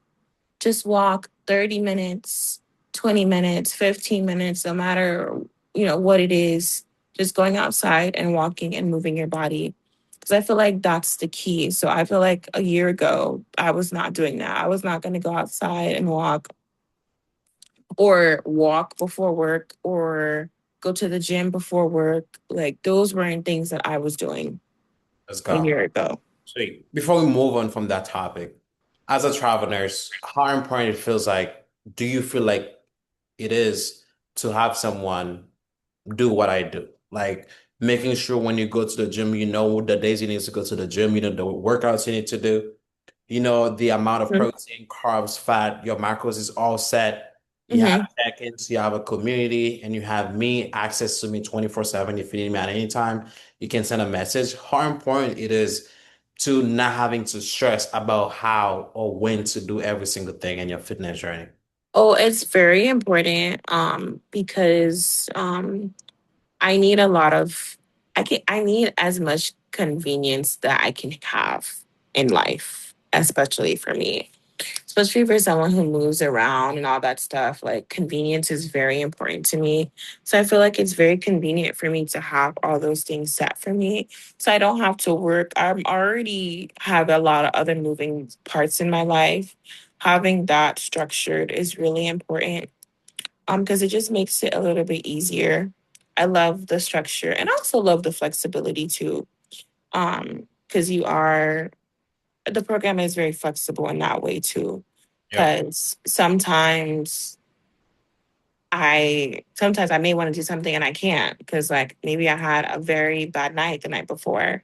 Just walk 30 minutes, 20 minutes, 15 minutes, no matter, what it is, just going outside and walking and moving your body. Because I feel like that's the key. So I feel like a year ago, I was not doing that. I was not going to go outside and walk before work or go to the gym before work. Like those weren't things that I was doing Let's a go. year ago. Sweet. Before we move on from that topic, as a travel nurse, how important it feels like, do you feel like it is to have someone do what I do? Like making sure when you go to the gym, you know the days you need to go to the gym, you know the workouts you need to do, you know the amount of Mm-hmm. protein, carbs, fat, your macros is all set. You have Mm-hmm. check-ins, you have a community, and you have me, access to me 24/7 if you need me at any time. You can send a message. How important it is to not having to stress about how or when to do every single thing in your fitness journey. Oh, it's very important because I need a lot of I need as much convenience that I can have in life, especially for me. Especially for someone who moves around and all that stuff, like convenience is very important to me. So I feel like it's very convenient for me to have all those things set for me. So I don't have to work. I'm already have a lot of other moving parts in my life. Having that structured is really important. Because it just makes it a little bit easier. I love the structure and I also love the flexibility too. Because you are the program is very flexible in that way too. Yep. Because sometimes I may want to do something and I can't because like maybe I had a very bad night the night before.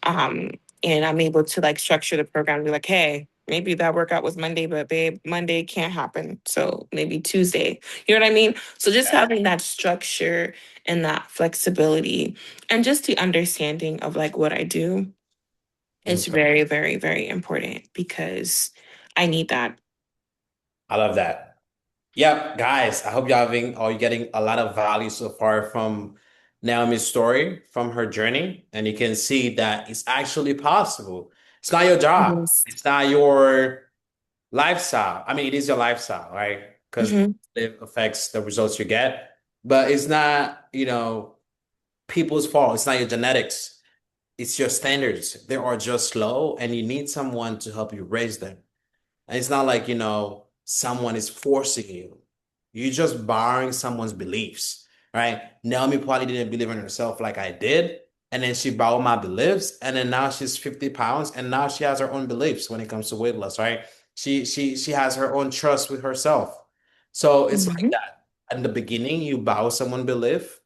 Um, and I'm able to like structure the program and be like, hey, maybe that workout was Monday, but babe, Monday can't happen. So maybe Tuesday. You know what I mean? So just having that structure and that flexibility and just the understanding of like what I do is Okay. very, very, very important because I need that. I love that. Yep, guys, I hope you're having or you're getting a lot of value so far from Naomi's story, from her journey, and you can see that it's actually possible. It's not your job. Yes. It's not your lifestyle. I mean, it is your lifestyle, right? Because Hmm. it affects the results you get, but it's not, people's fault. It's not your genetics. It's your standards. They are just low, and you need someone to help you raise them. And it's not like, someone is forcing you. You're just borrowing someone's beliefs, right? Naomi probably didn't believe in herself like I did. And then she borrowed my beliefs. And then now she's 50 pounds. And now she has her own beliefs when it comes to weight loss, right? She has her own trust with herself. So it's like Hmm. that. In the beginning, you borrow someone belief.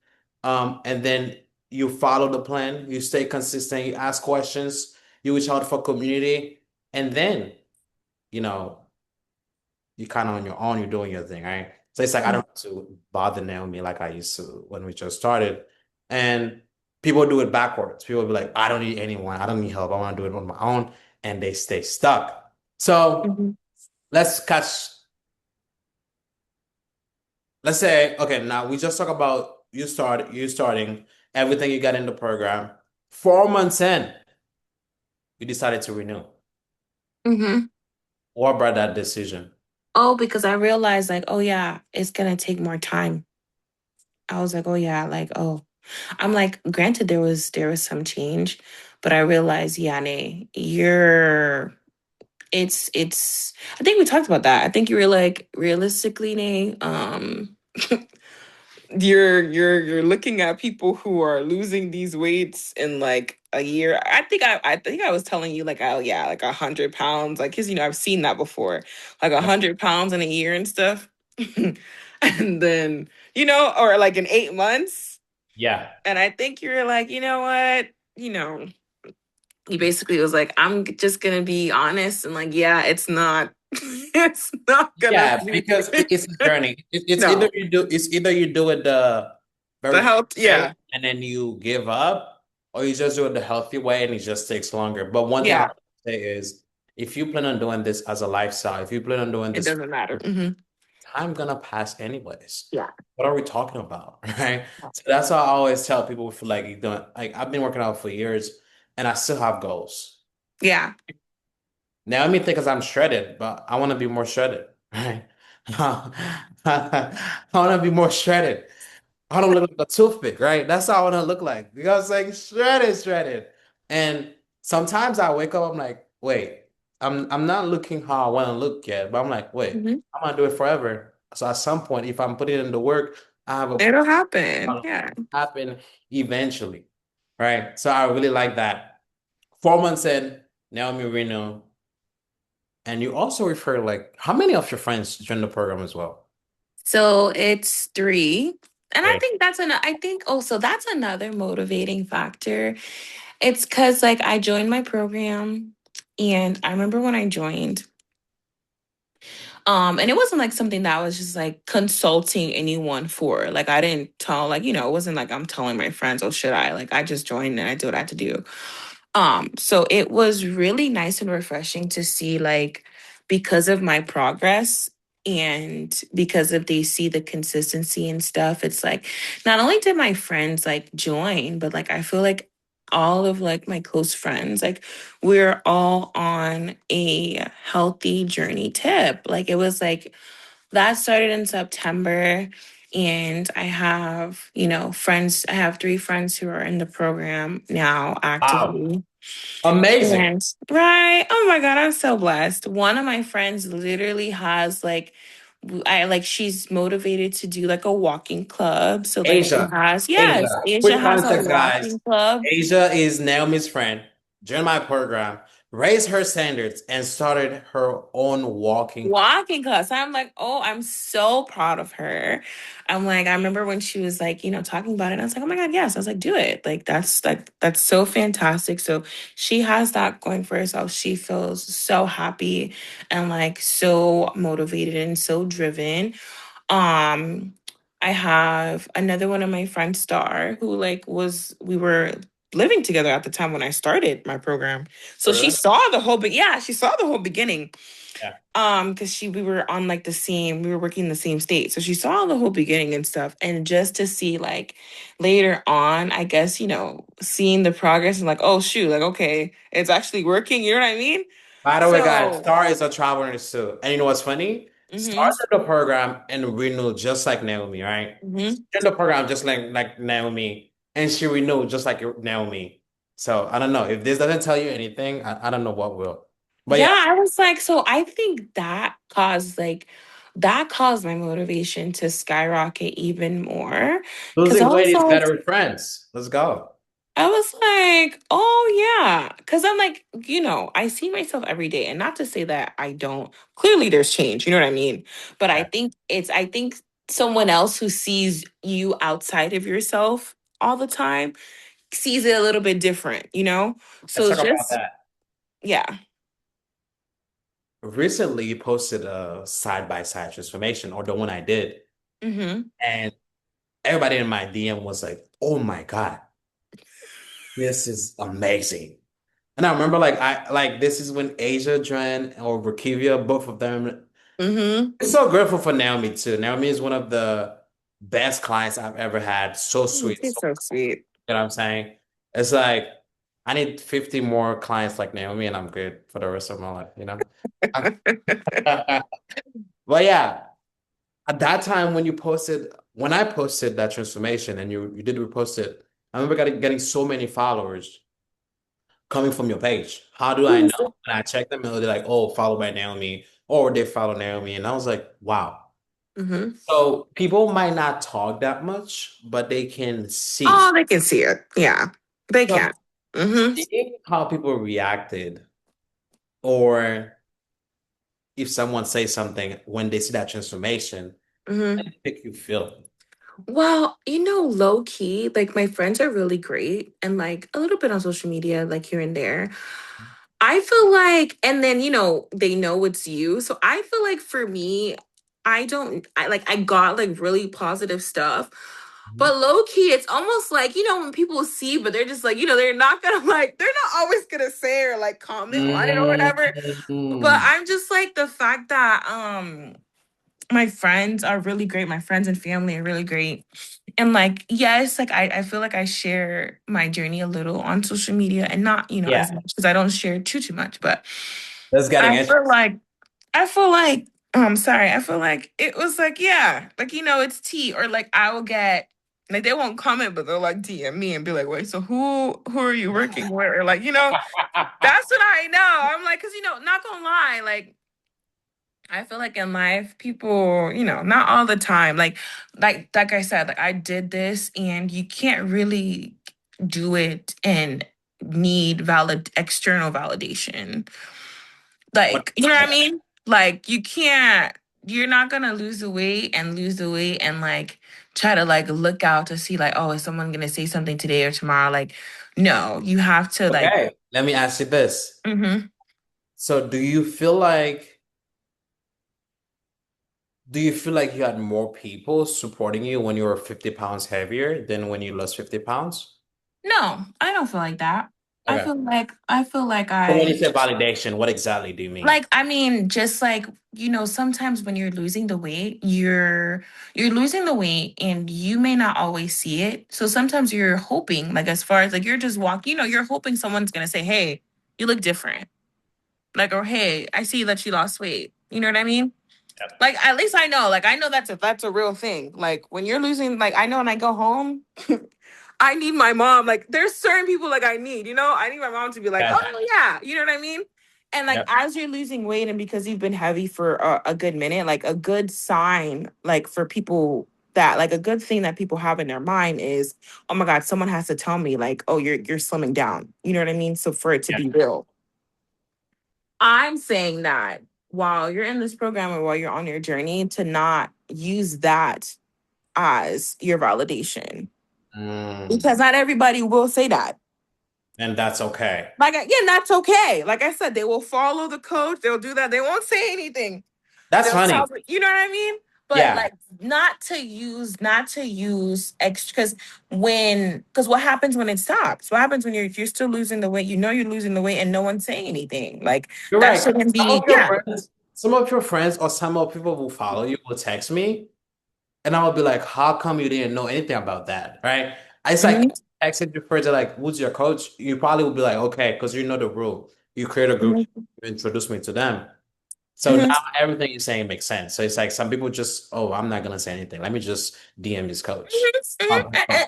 And then you follow the plan, you stay consistent, you ask questions, you reach out for community, and then you know, you kind of on your own, you're doing your thing, right? So it's like I don't have to bother Naomi like I used to when we just started. And people do it backwards. People be like, I don't need anyone, I don't need help, I want to do it on my own, and they stay stuck. So Hmm. let's catch, let's say, okay, now we just talk about you starting everything you got in the program. 4 months in, you decided to renew. Hmm. What brought that decision? Oh, because I realized like, oh yeah, it's gonna take more time. I was like, oh yeah, like, oh. I'm like, granted there was some change, but I realized, yeah, Nay, it's I think we talked about that. I think you were like, realistically, Nay, you're looking at people who are losing these weights in like a year. I think I was telling you like, oh yeah, like 100 pounds, like because I've seen that before, like a Yep. 100 pounds in a year and stuff. And then or like in 8 months. Yeah. And I think you're like, you know what, he basically was like, I'm just gonna be honest and like, yeah, it's not, it's not gonna Yeah, be because it's a journey. no It's either you do it the the very quick health, way yeah, and then you give up, or you just do it the healthy way and it just takes longer. But one thing I yeah, would say is if you plan on doing this as a lifestyle, if you plan on doing it this, doesn't matter. Hmm. time gonna pass anyways. Yeah. What are we talking about? Right? So that's why I always tell people who feel like you doing like I've been working out for years and I still have goals. Yeah. Now, let me think because I'm shredded, but I want to be more shredded, right? I want to be more shredded. I don't look like a toothpick, right? That's how I want to look like. Because like shredded, shredded. And sometimes I wake up, I'm like, wait, I'm not looking how I want to look yet, but I'm like, wait, Hmm. I'm gonna do it forever. So at some point, if I'm putting in the work, I have a It'll happen. plan Yeah. happen eventually, right? So I really like that. 4 months in, Naomi Reno. And you also refer like how many of your friends joined the program as well? So it's three. And I Three. think I think also that's another motivating factor. It's because like I joined my program and I remember when I joined, and it wasn't like something that I was just like consulting anyone for. Like I didn't tell like, it wasn't like I'm telling my friends, oh should I? Like I just joined and I did what I had to do. So it was really nice and refreshing to see like because of my progress And because of they see the consistency and stuff, it's like not only did my friends like join, but like I feel like all of like my close friends, like we're all on a healthy journey tip. Like it was like that started in September. And I have, friends, I have three friends who are in the program now Wow. actively. Amazing. And right. Oh my God, I'm so blessed. One of my friends literally has like she's motivated to do like a walking club. So like she Asia. has, yes, Asia. Asia Quick has a context, guys. walking club. Asia is Naomi's friend. Joined my program, raised her standards, and started her own walking club. Walking class. I'm like, oh, I'm so proud of her. I'm like, I remember when she was like, talking about it. And I was like, oh my God, yes. I was like, do it. That's so fantastic. So she has that going for herself. She feels so happy and like so motivated and so driven. Um, I have another one of my friends, Star, who we were living together at the time when I started my program. So she Really? saw the whole, but yeah, she saw the whole beginning. Yeah. Because we were on like we were working in the same state. So she saw the whole beginning and stuff. And just to see like later on, I guess, seeing the progress and like, oh shoot, like okay, it's actually working, you know what I mean? By the way, guys, So Star is a travel nurse too. And you know what's funny? mm-hmm, Started the program and renewed just like Naomi, right? mm-hmm. Started the program just like Naomi, and she renewed just like Naomi. So I don't know if this doesn't tell you anything. I don't know what will. But Yeah, yeah, I was like, so I think that caused my motivation to skyrocket even more. Cause losing weight is better with friends. Let's go. I was like, oh yeah. Cause I'm like, I see myself every day. And not to say that I don't, clearly there's change, you know what I mean? But Yeah. I think someone else who sees you outside of yourself all the time sees it a little bit different, you know? Let's So talk about just, that. yeah. Recently, you posted a side by side transformation, or the one I did, Mm-hmm. and everybody in my DM was like, "Oh my God, this is amazing." And I remember like this is when Asia Dren or Rakivia, both of them. Mm-hmm. I'm so grateful for Naomi too. Naomi is one of the best clients I've ever had. So sweet. It's So, so sweet. you know what I'm saying? It's like I need 50 more clients like Naomi and I'm good for the rest of my life, you know? But yeah, at that time when I posted that transformation and you did repost it, I remember getting so many followers coming from your page. How do I know? And I checked them and they're like, oh, followed by Naomi, or they follow Naomi. And I was like, wow. Mm-hmm. So people might not talk that much, but they can see. Oh, they can see it. Yeah, they So can. Mm-hmm. seeing how people reacted, or if someone says something when they see that transformation, how Mm-hmm. do you think you feel? Well, low key, like my friends are really great and like a little bit on social media, like here and there. I feel like, and then, they know it's you. So I feel like for me, I got like really positive stuff. Mhm. But low key, it's almost like, when people see, but they're just like, they're not gonna like, they're not always gonna say or like comment on it or whatever. But Mm. I'm just like the fact that my friends are really great. My friends and family are really great. And like, yes, like I feel like I share my journey a little on social media and not, Yeah, as much because I don't share too much. But that's getting I it. feel like I feel like I'm sorry. I feel like it was like, yeah, like it's tea. Or like I will get like they won't comment, but they'll like DM me and be like, wait, so who are you working with? Or like, that's what I know. I'm like, because not gonna lie, like I feel like in life, people, not all the time. Like I said, like I did this, and you can't really do it and need valid external validation. Like, you know what I mean? Like you can't. You're not gonna lose the weight and like try to like look out to see like, oh, is someone gonna say something today or tomorrow? Like, no, you have to like. Okay, let me ask you this. Mhm. So do you feel like you had more people supporting you when you were 50 pounds heavier than when you lost 50 pounds? No, I don't feel like that. Okay. I feel So when you say validation, what exactly do you mean? like I mean, just like, sometimes when you're losing the weight, you're losing the weight and you may not always see it. So sometimes you're hoping, like as far as like you're just walking, you're hoping someone's gonna say, "Hey, you look different." Like, or "Hey, I see that you lost weight." You know what I mean? Yep. Like at least I know, like I know that's a real thing. Like when you're losing, like I know when I go home, I need my mom. Like there's certain people like I need, I need my mom to be like, Yes. oh yeah, you know what I mean? And like Yep. as you're losing weight and because you've been heavy for a good minute, like a good sign, like for people that like a good thing that people have in their mind is, oh my God, someone has to tell me like, oh, you're slimming down. You know what I mean? So for it to Yeah. be real. I'm saying that while you're in this program or while you're on your journey, to not use that as your validation. Mm. Because not everybody will say that. And that's okay. Like, yeah, that's okay. Like I said, they will follow the coach. They'll do that. They won't say anything. That's They'll funny. tell you know what I mean? But Yeah. like not to use extra because what happens when it stops? What happens when you're still losing the weight? You know you're losing the weight and no one's saying anything. Like You're that right. shouldn't be, yeah. Some of your friends or some of people who follow you will text me, and I will be like, "How come you didn't know anything about that?" Right? It's like Mhm, texting your friends, they're like, "Who's your coach?" You probably will be like, "Okay," because you know the rule. You create a group, mhm, you introduce me to them. So mhm. now everything you're saying makes sense. So it's like some people just, oh, I'm not gonna say anything. Let me just DM this coach. Mhm, mhm.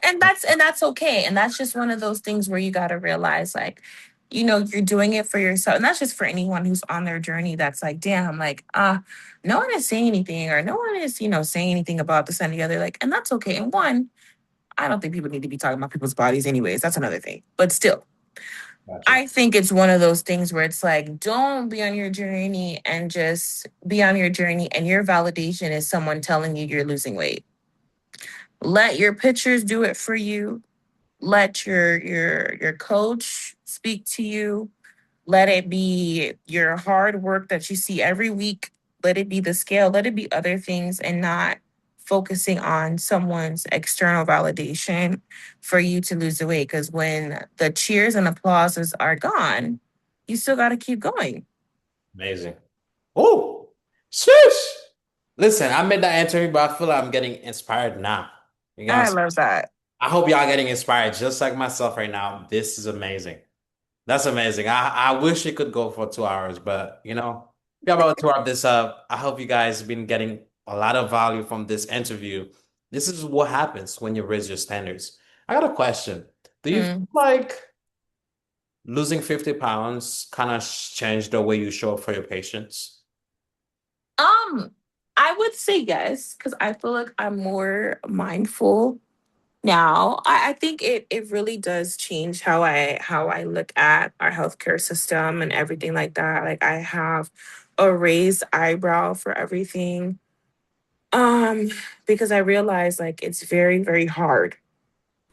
And that's okay. And that's just one of those things where you got to realize, like, you're doing it for yourself. And that's just for anyone who's on their journey. That's like, damn, like, no one is saying anything, or no one is, saying anything about this and the other. Like, and that's okay. And one, I don't think people need to be talking about people's bodies, anyways. That's another thing. But still, Gotcha. I think it's one of those things where it's like, don't be on your journey and just be on your journey. And your validation is someone telling you you're losing weight. Let your pictures do it for you. Let your coach speak to you. Let it be your hard work that you see every week. Let it be the scale. Let it be other things, and not focusing on someone's external validation for you to lose the weight. Because when the cheers and applauses are gone, you still got to keep going. Amazing. Oh, shush. Listen, I made that interview, but I feel like I'm getting inspired now. You I guys, love that. I hope y'all getting inspired just like myself right now. This is amazing. That's amazing. I wish it could go for 2 hours, but we are about to wrap this up. I hope you guys been getting a lot of value from this interview. This is what happens when you raise your standards. I got a question. Do you feel Mm. like losing 50 pounds kind of changed the way you show up for your patients? Um, I would say yes, because I feel like I'm more mindful now. I think it really does change how I look at our healthcare system and everything like that. Like I have a raised eyebrow for everything. Um, because I realize like it's very, very hard.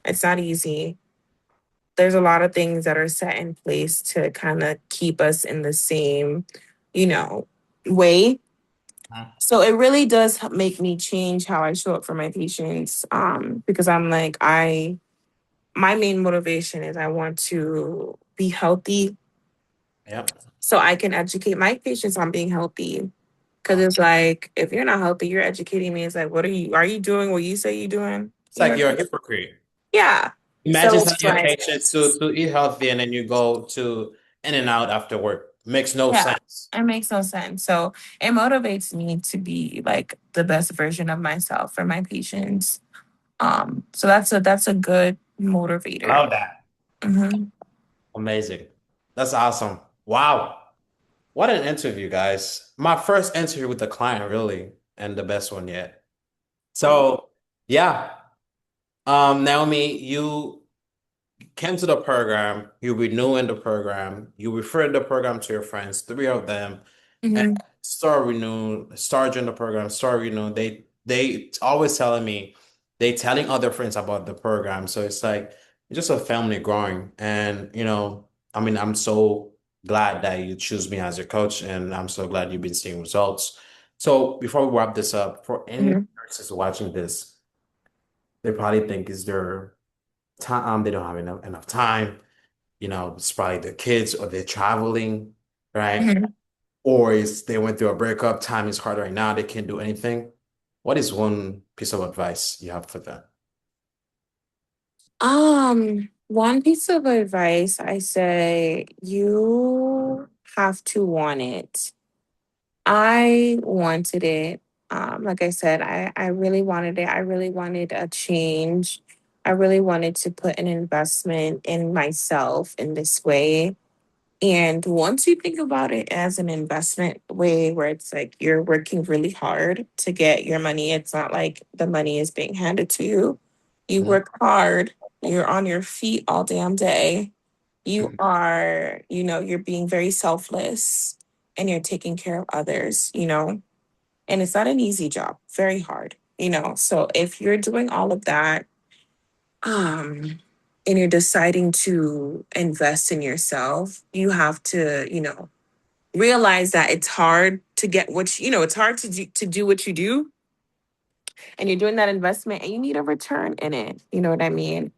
It's not easy. There's a lot of things that are set in place to kind of keep us in the same, you know, way. Mhm. So it really does make me change how I show up for my patients. Because I'm like, my main motivation is I want to be healthy Yep. so I can educate my patients on being healthy. Cause Wow. it's like, if you're not healthy, you're educating me. It's like, are you doing what you say you're doing? It's You like know? you're a hypocrite. Yeah. So Imagine telling it's your like, patients to eat healthy and then you go to in and out after work. Makes no yeah, sense. it makes no sense. So it motivates me to be like the best version of myself for my patients. So that's a good I motivator. love that. Hmm. Amazing. That's awesome. Wow. What an interview, guys. My first interview with the client, really, and the best one yet. So, yeah. Naomi, you came to the program, you renewing the program, you referred the program to your friends, three of them, and Hmm. start join the program, start renew. They always telling me, they telling other friends about the program. So it's like it's just a family growing. And I mean, I'm so glad that you choose me as your coach, and I'm so glad you've been seeing results. So before we wrap this up, for any Hmm. nurses watching this, they probably think is their time, they don't have enough time. it's probably the kids or they're traveling, right? Mhm. Or is they went through a breakup, time is hard right now, they can't do anything. What is one piece of advice you have for them? One piece of advice I say you have to want it. I wanted it. Like I said, I really wanted it. I really wanted a change. I really wanted to put an investment in myself in this way. And once you think about it as an investment way where it's like you're working really hard to get your money, it's not like the money is being handed to you. You Mhm. work hard, you're on your feet all damn day. You Mhm. are, you're being very selfless and you're taking care of others, and it's not an easy job, very hard. So if you're doing all of that, um, and you're deciding to invest in yourself, you have to, realize that it's hard to get it's hard to do what you do, and you're doing that investment, and you need a return in it. You know what I mean?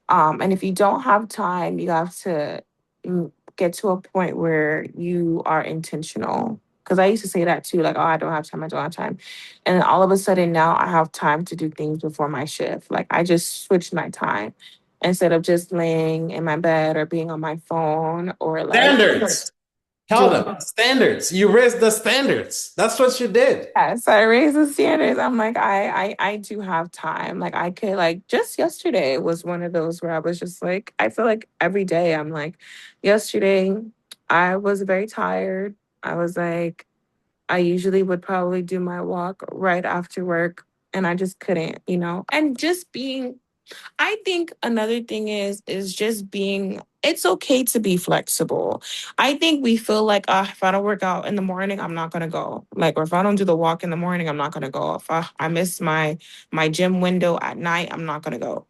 And if you don't have time, you have to get to a point where you are intentional. Because I used to say that too, like, oh, I don't have time, I don't have time. And all of a sudden now I have time to do things before my shift. Like I just switched my time instead of just laying in my bed or being on my phone or like Standards. Tell them doing. standards. You raised the standards. That's what you did. Yes, I raise the standards. I'm like, I do have time. Like I could like just yesterday was one of those where I was just like, I feel like every day I'm like, yesterday I was very tired. I was like, I usually would probably do my walk right after work and I just couldn't. And just being I think another thing is just being it's okay to be flexible. I think we feel like if I don't work out in the morning, I'm not gonna go. Like or if I don't do the walk in the morning, I'm not gonna go. If I miss my gym window at night, I'm not gonna go.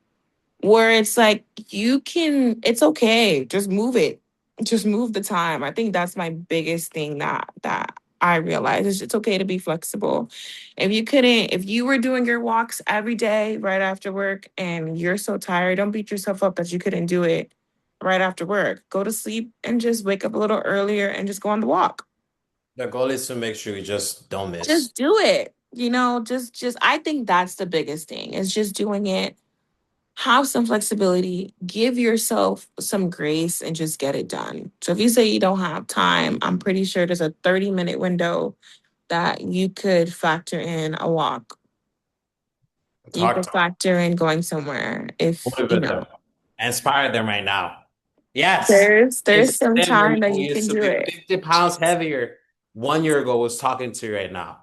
Where it's like it's okay, just move it. Just move the time. I think that's my biggest thing that I realize is it's okay to be flexible. If you were doing your walks every day right after work and you're so tired, don't beat yourself up that you couldn't do it right after work. Go to sleep and just wake up a little earlier and just go on the walk. The goal is to make sure you just don't miss. Just do it. Just I think that's the biggest thing is just doing it. Have some flexibility, give yourself some grace, and just get it done. So if you say you don't have time, I'm pretty sure there's a 30-minute window that you could factor in a walk. You Talk could to them. factor in going somewhere if, Motivate them. Inspire them right now. Yes. there's some Inspire time that who you can used to do be it. 50 pounds heavier 1 year ago was talking to you right now.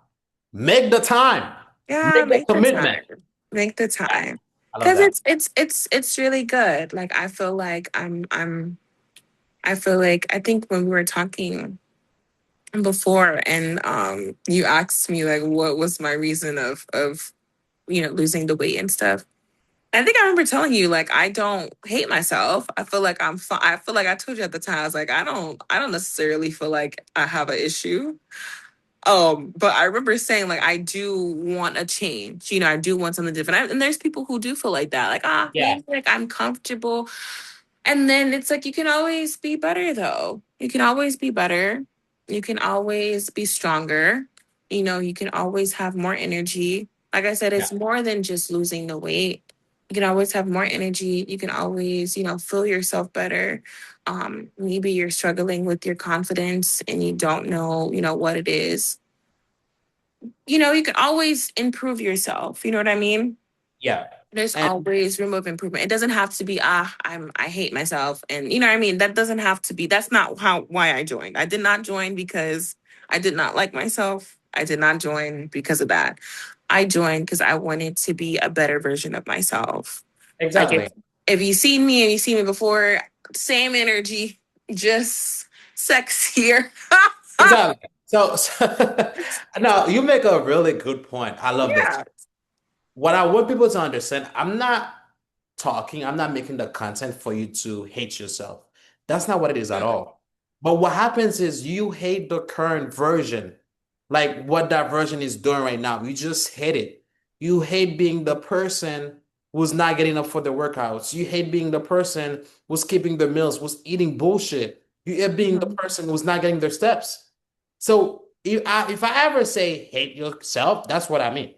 Make the time. Yeah, Make the make the commitment. time. Make the Yeah, time. I love Cuz that. it's really good. Like I feel like I think when we were talking before and you asked me like what was my reason of losing the weight and stuff. I think I remember telling you like I don't hate myself. I feel like I'm fine. I feel like I told you at the time I was like I don't necessarily feel like I have an issue. But I remember saying like I do want a change. I do want something different. And there's people who do feel like that. Like Yeah, maybe like I'm comfortable. And then it's like you can always be better though. You can always be better. You can always be stronger. You can always have more energy. Like I said, yeah, it's more than just losing the weight. You can always have more energy. You can always, feel yourself better. Maybe you're struggling with your confidence and you don't know, what it is. You can always improve yourself. You know what I mean? yeah. There's And always room of improvement. It doesn't have to be I hate myself, and you know what I mean. That doesn't have to be. That's not why I joined. I did not join because I did not like myself. I did not join because of that. I joined because I wanted to be a better version of myself. Like exactly, if you see me and you see me before, same energy, just sexier. exactly. So no, you make a really good point. I love this. Yeah. What I want people to understand, I'm not making the content for you to hate yourself. That's not what it is at Mm. all. But what happens is you hate the current version, like what that version is doing right now. You just hate it. You hate being the person. who's not getting up for their workouts. You hate being the person who's skipping their meals, who's eating bullshit. You hate being the Mhm. person who's not getting their steps. So if I ever say hate yourself, that's what I mean.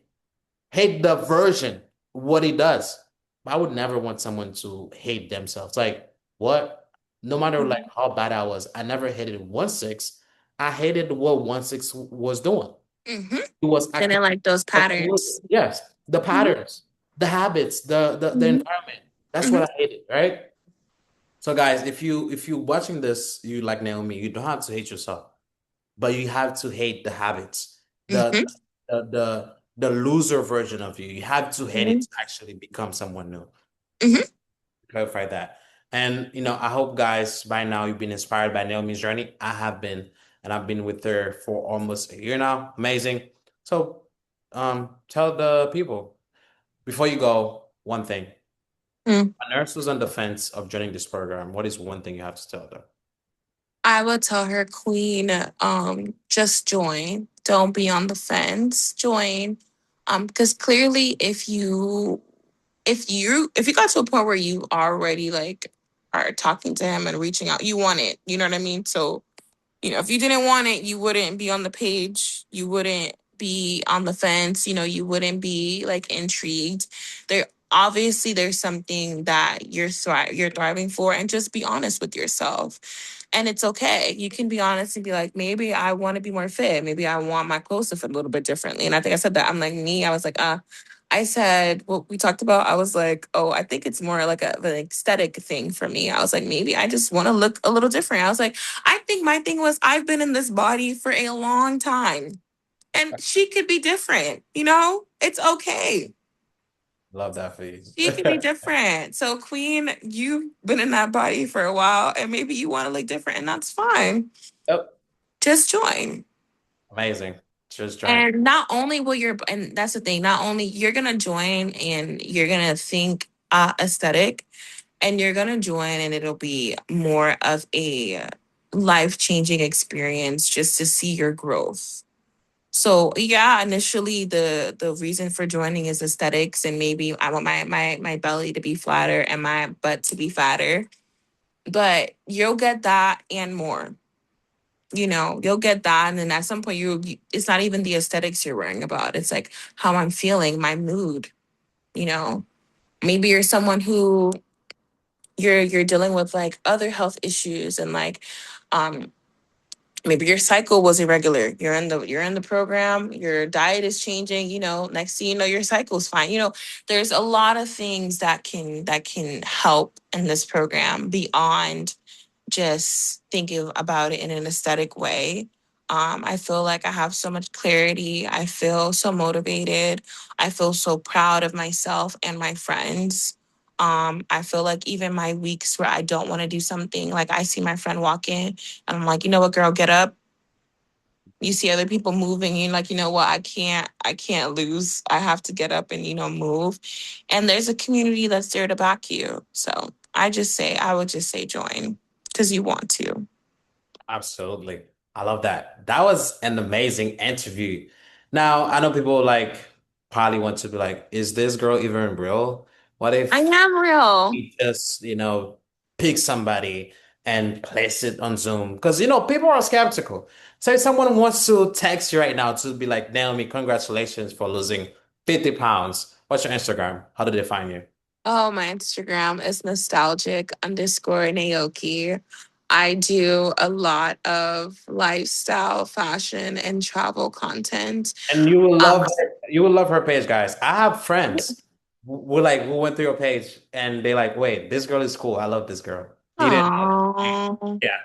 Hate the version, what he does. I would never want someone to hate themselves. Like, what? No matter like how bad I was, I never hated 1-6. I hated what 1-6 was doing. Mhm. It was acting Didn't like those patterns. yes, the Mhm. patterns, the habits, the Mhm. environment. That's what Mhm. I hated, right? So guys, if you watching this, you like Naomi, you don't have to hate yourself, but you have to hate the habits, the Mhm. the loser version of you. You have to hate it Mhm. to actually become someone new. Mhm. Clarify that. And I hope guys by now you've been inspired by Naomi's journey. I have been, and I've been with her for almost a year now. Amazing. So, tell the people before you go one thing. Mhm. A nurse who's on the fence of joining this program, what is one thing you have to tell them? I would tell her, Queen, just join. Don't be on the fence. Join. Because clearly if you got to a point where you already like are talking to him and reaching out, you want it. You know what I mean? So if you didn't want it, you wouldn't be on the page. You wouldn't be on the fence. You wouldn't be like intrigued. There's something that you're thriving for, and just be honest with yourself. And it's okay. You can be honest and be like, maybe I want to be more fit. Maybe I want my clothes to fit a little bit differently. And I think I said that. I'm like me. I was like, I said what we talked about. I was like, oh, I think it's more like an aesthetic thing for me. I was like, maybe I just want to look a little different. I was like, I think my thing was I've been in this body for a long time and she could be different. It's okay. Love that for you. She could be different. So, Queen, you've been in that body for a while and maybe you want to look different, and that's fine. Yep. Just join. Amazing. Just join. And not only will your, and that's the thing, not only you're going to join and you're going to think aesthetic, and you're going to join and it'll be more of a life changing experience just to see your growth. So yeah, initially the reason for joining is aesthetics, and maybe I want my belly to be flatter and my butt to be fatter. But you'll get that and more. You'll get that, and then at some point it's not even the aesthetics you're worrying about. It's like how I'm feeling, my mood. You know, maybe you're someone who you're dealing with like other health issues, and like um maybe your cycle was irregular. You're in the program, your diet is changing, next thing you know your cycle's fine. There's a lot of things that can help in this program beyond just thinking about it in an aesthetic way. I feel like I have so much clarity. I feel so motivated. I feel so proud of myself and my friends. I feel like even my weeks where I don't want to do something, like I see my friend walk in and I'm like, you know what, girl, get up. You see other people moving, you're like, you know what, I can't lose. I have to get up and, move. And there's a community that's there to back you. So I would just say join because you want to. Absolutely. I love that. That was an amazing interview. Now, I know people like probably want to be like, is this girl even real? What I if am real. we just, pick somebody and place it on Zoom? Because, people are skeptical. Say someone wants to text you right now to be like, Naomi, congratulations for losing 50 pounds. What's your Instagram? How do they find you? Oh, my Instagram is nostalgic_Naoki. I do a lot of lifestyle, fashion, and travel content. And you will Um, love her page, guys. I have friends who went through your page and they like, wait, this girl is cool. I love this girl. You didn't know. Aw. Yeah.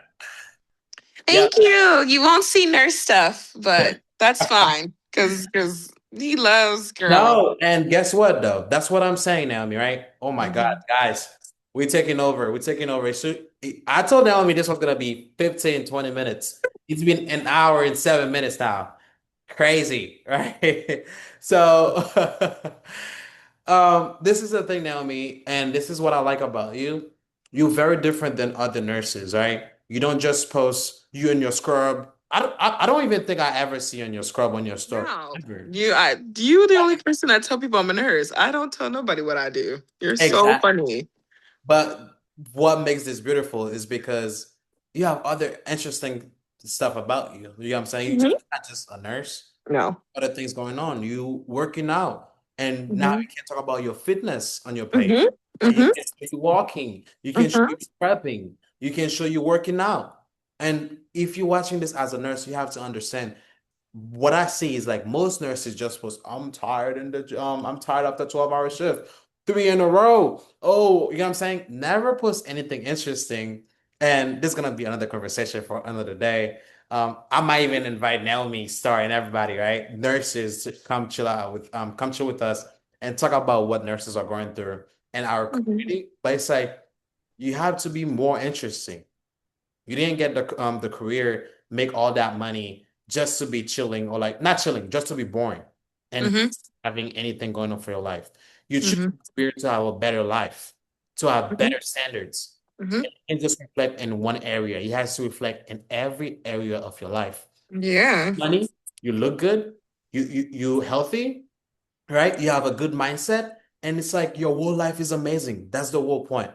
Yeah. Thank you. You won't see nurse stuff, but that's fine because he loves girl. No, and guess what though? That's what I'm saying, Naomi, right? Oh my God, Mhm. guys, we're taking over. We're taking over. So I told Naomi this was gonna be 15, 20 minutes. It's been an hour and 7 minutes now. Crazy, right? So this is the thing, Naomi, and this is what I like about you. You're very different than other nurses, right? You don't just post you and your scrub. I don't even think I ever see on your scrub on your story. No, Ever. you the only person that tell people I'm a nurse. I don't tell nobody what I do. You're so Exactly. funny. But what makes this beautiful is because you have other interesting stuff about you. You know what I'm saying? Hmm. You're not just a nurse, No. other things going on. You working out. And now Hmm. you can talk about your fitness on your page. Hmm. And you Hmm. can show you walking. You can show Hmm. you prepping. You can show you working out. And if you're watching this as a nurse, you have to understand what I see is like most nurses just was, I'm tired in the I'm tired after 12-hour shift, 3 in a row. Oh, you know what I'm saying? Never post anything interesting. And this is gonna be another conversation for another day. I might even invite Naomi, Star, and everybody, right? Nurses to come chill with us and talk about what nurses are going through in our Hmm. community. But it's like you have to be more interesting. You didn't get the career, make all that money just to be chilling or like not chilling, just to be boring and Hmm. having anything going on for your life. You choose Hmm. a career to have a better life, to have Hmm. better standards. Hmm. And just reflect in one area. It has to reflect in every area of your life. Yeah. Money, you look good, you healthy, right? You have a good mindset, and it's like your whole life is amazing. That's the whole point.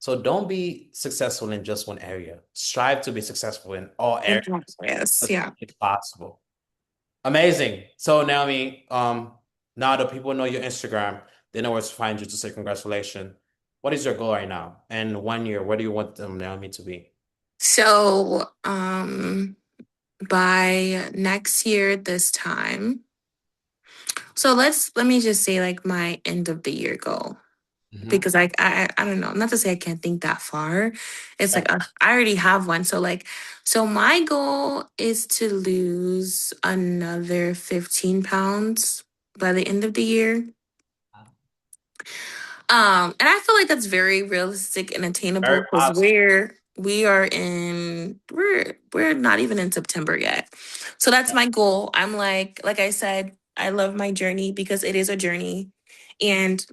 So don't be successful in just one area. Strive to be successful in all areas Yes. as Yeah. much as possible. Amazing. So Naomi, now that people know your Instagram, they know where to find you to say congratulations. What is your goal right now? And 1 year, where do you want Naomi to be? So, by next year this time. So let me just say like my end of the year goal Mhm. because I don't know, not to say I can't think that far. It's Yeah. like I already have one. So like so my goal is to lose another 15 pounds by the end of the year. And I feel like that's very realistic and Very attainable because possible. we're not even in September yet. So that's my goal. I'm like I said, I love my journey because it is a journey. And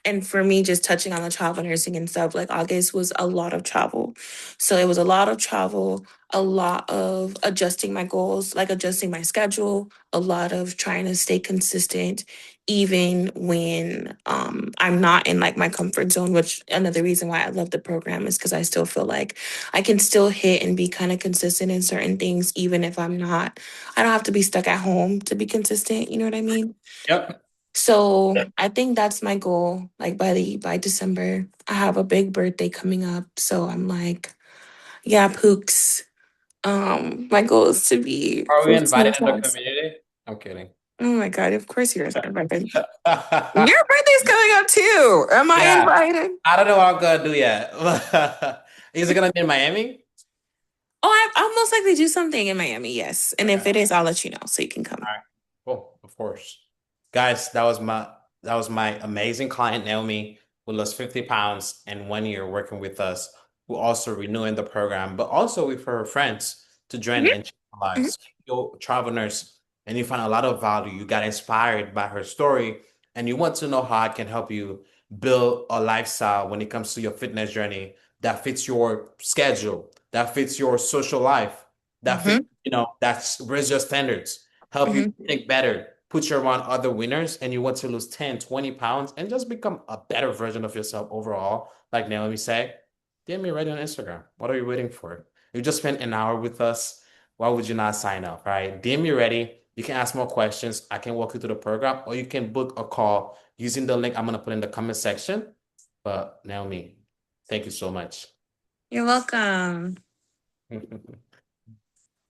and for me, just touching on the travel nursing and stuff, like August was a lot of travel. So it was a lot of travel, a lot of adjusting my goals, like adjusting my schedule, a lot of trying to stay consistent, even when I'm not in like my comfort zone, which another reason why I love the program is because I still feel like I can still hit and be kind of consistent in certain things, even if I don't have to be stuck at home to be consistent. You know what I mean? Yep. So I think that's my goal. Like by December, I have a big birthday coming up. So I'm like, yeah, Pooks. My goal is to be Are we 15 invited in the plus. community? I'm kidding. Oh my god, of course you're invited. Your birthday's coming up too. Am I Yeah. invited? I don't know what I'm gonna do yet. Is it gonna be in Miami? Oh, I'll most likely do something in Miami, yes. And if Okay. it is, I'll let you know so you can come. All right. Cool. Of course. Guys, that was my amazing client, Naomi, who lost 50 pounds in 1 year working with us, who also renewing the program, but also with her friends to join Mhm, and change her mhm, lives. You're a travel nurse and you find a lot of value. You got inspired by her story and you want to know how I can help you build a lifestyle when it comes to your fitness journey that fits your schedule, that fits your social life, that fits, mhm, that's raise your standards, help you mhm. think better, put you around other winners, and you want to lose 10, 20 pounds and just become a better version of yourself overall, like Naomi said, DM me right on Instagram. What are you waiting for? You just spent an hour with us. Why would you not sign up, right? DM me ready. You can ask more questions. I can walk you through the program, or you can book a call using the link I'm going to put in the comment section. But Naomi, thank you so much. You're welcome.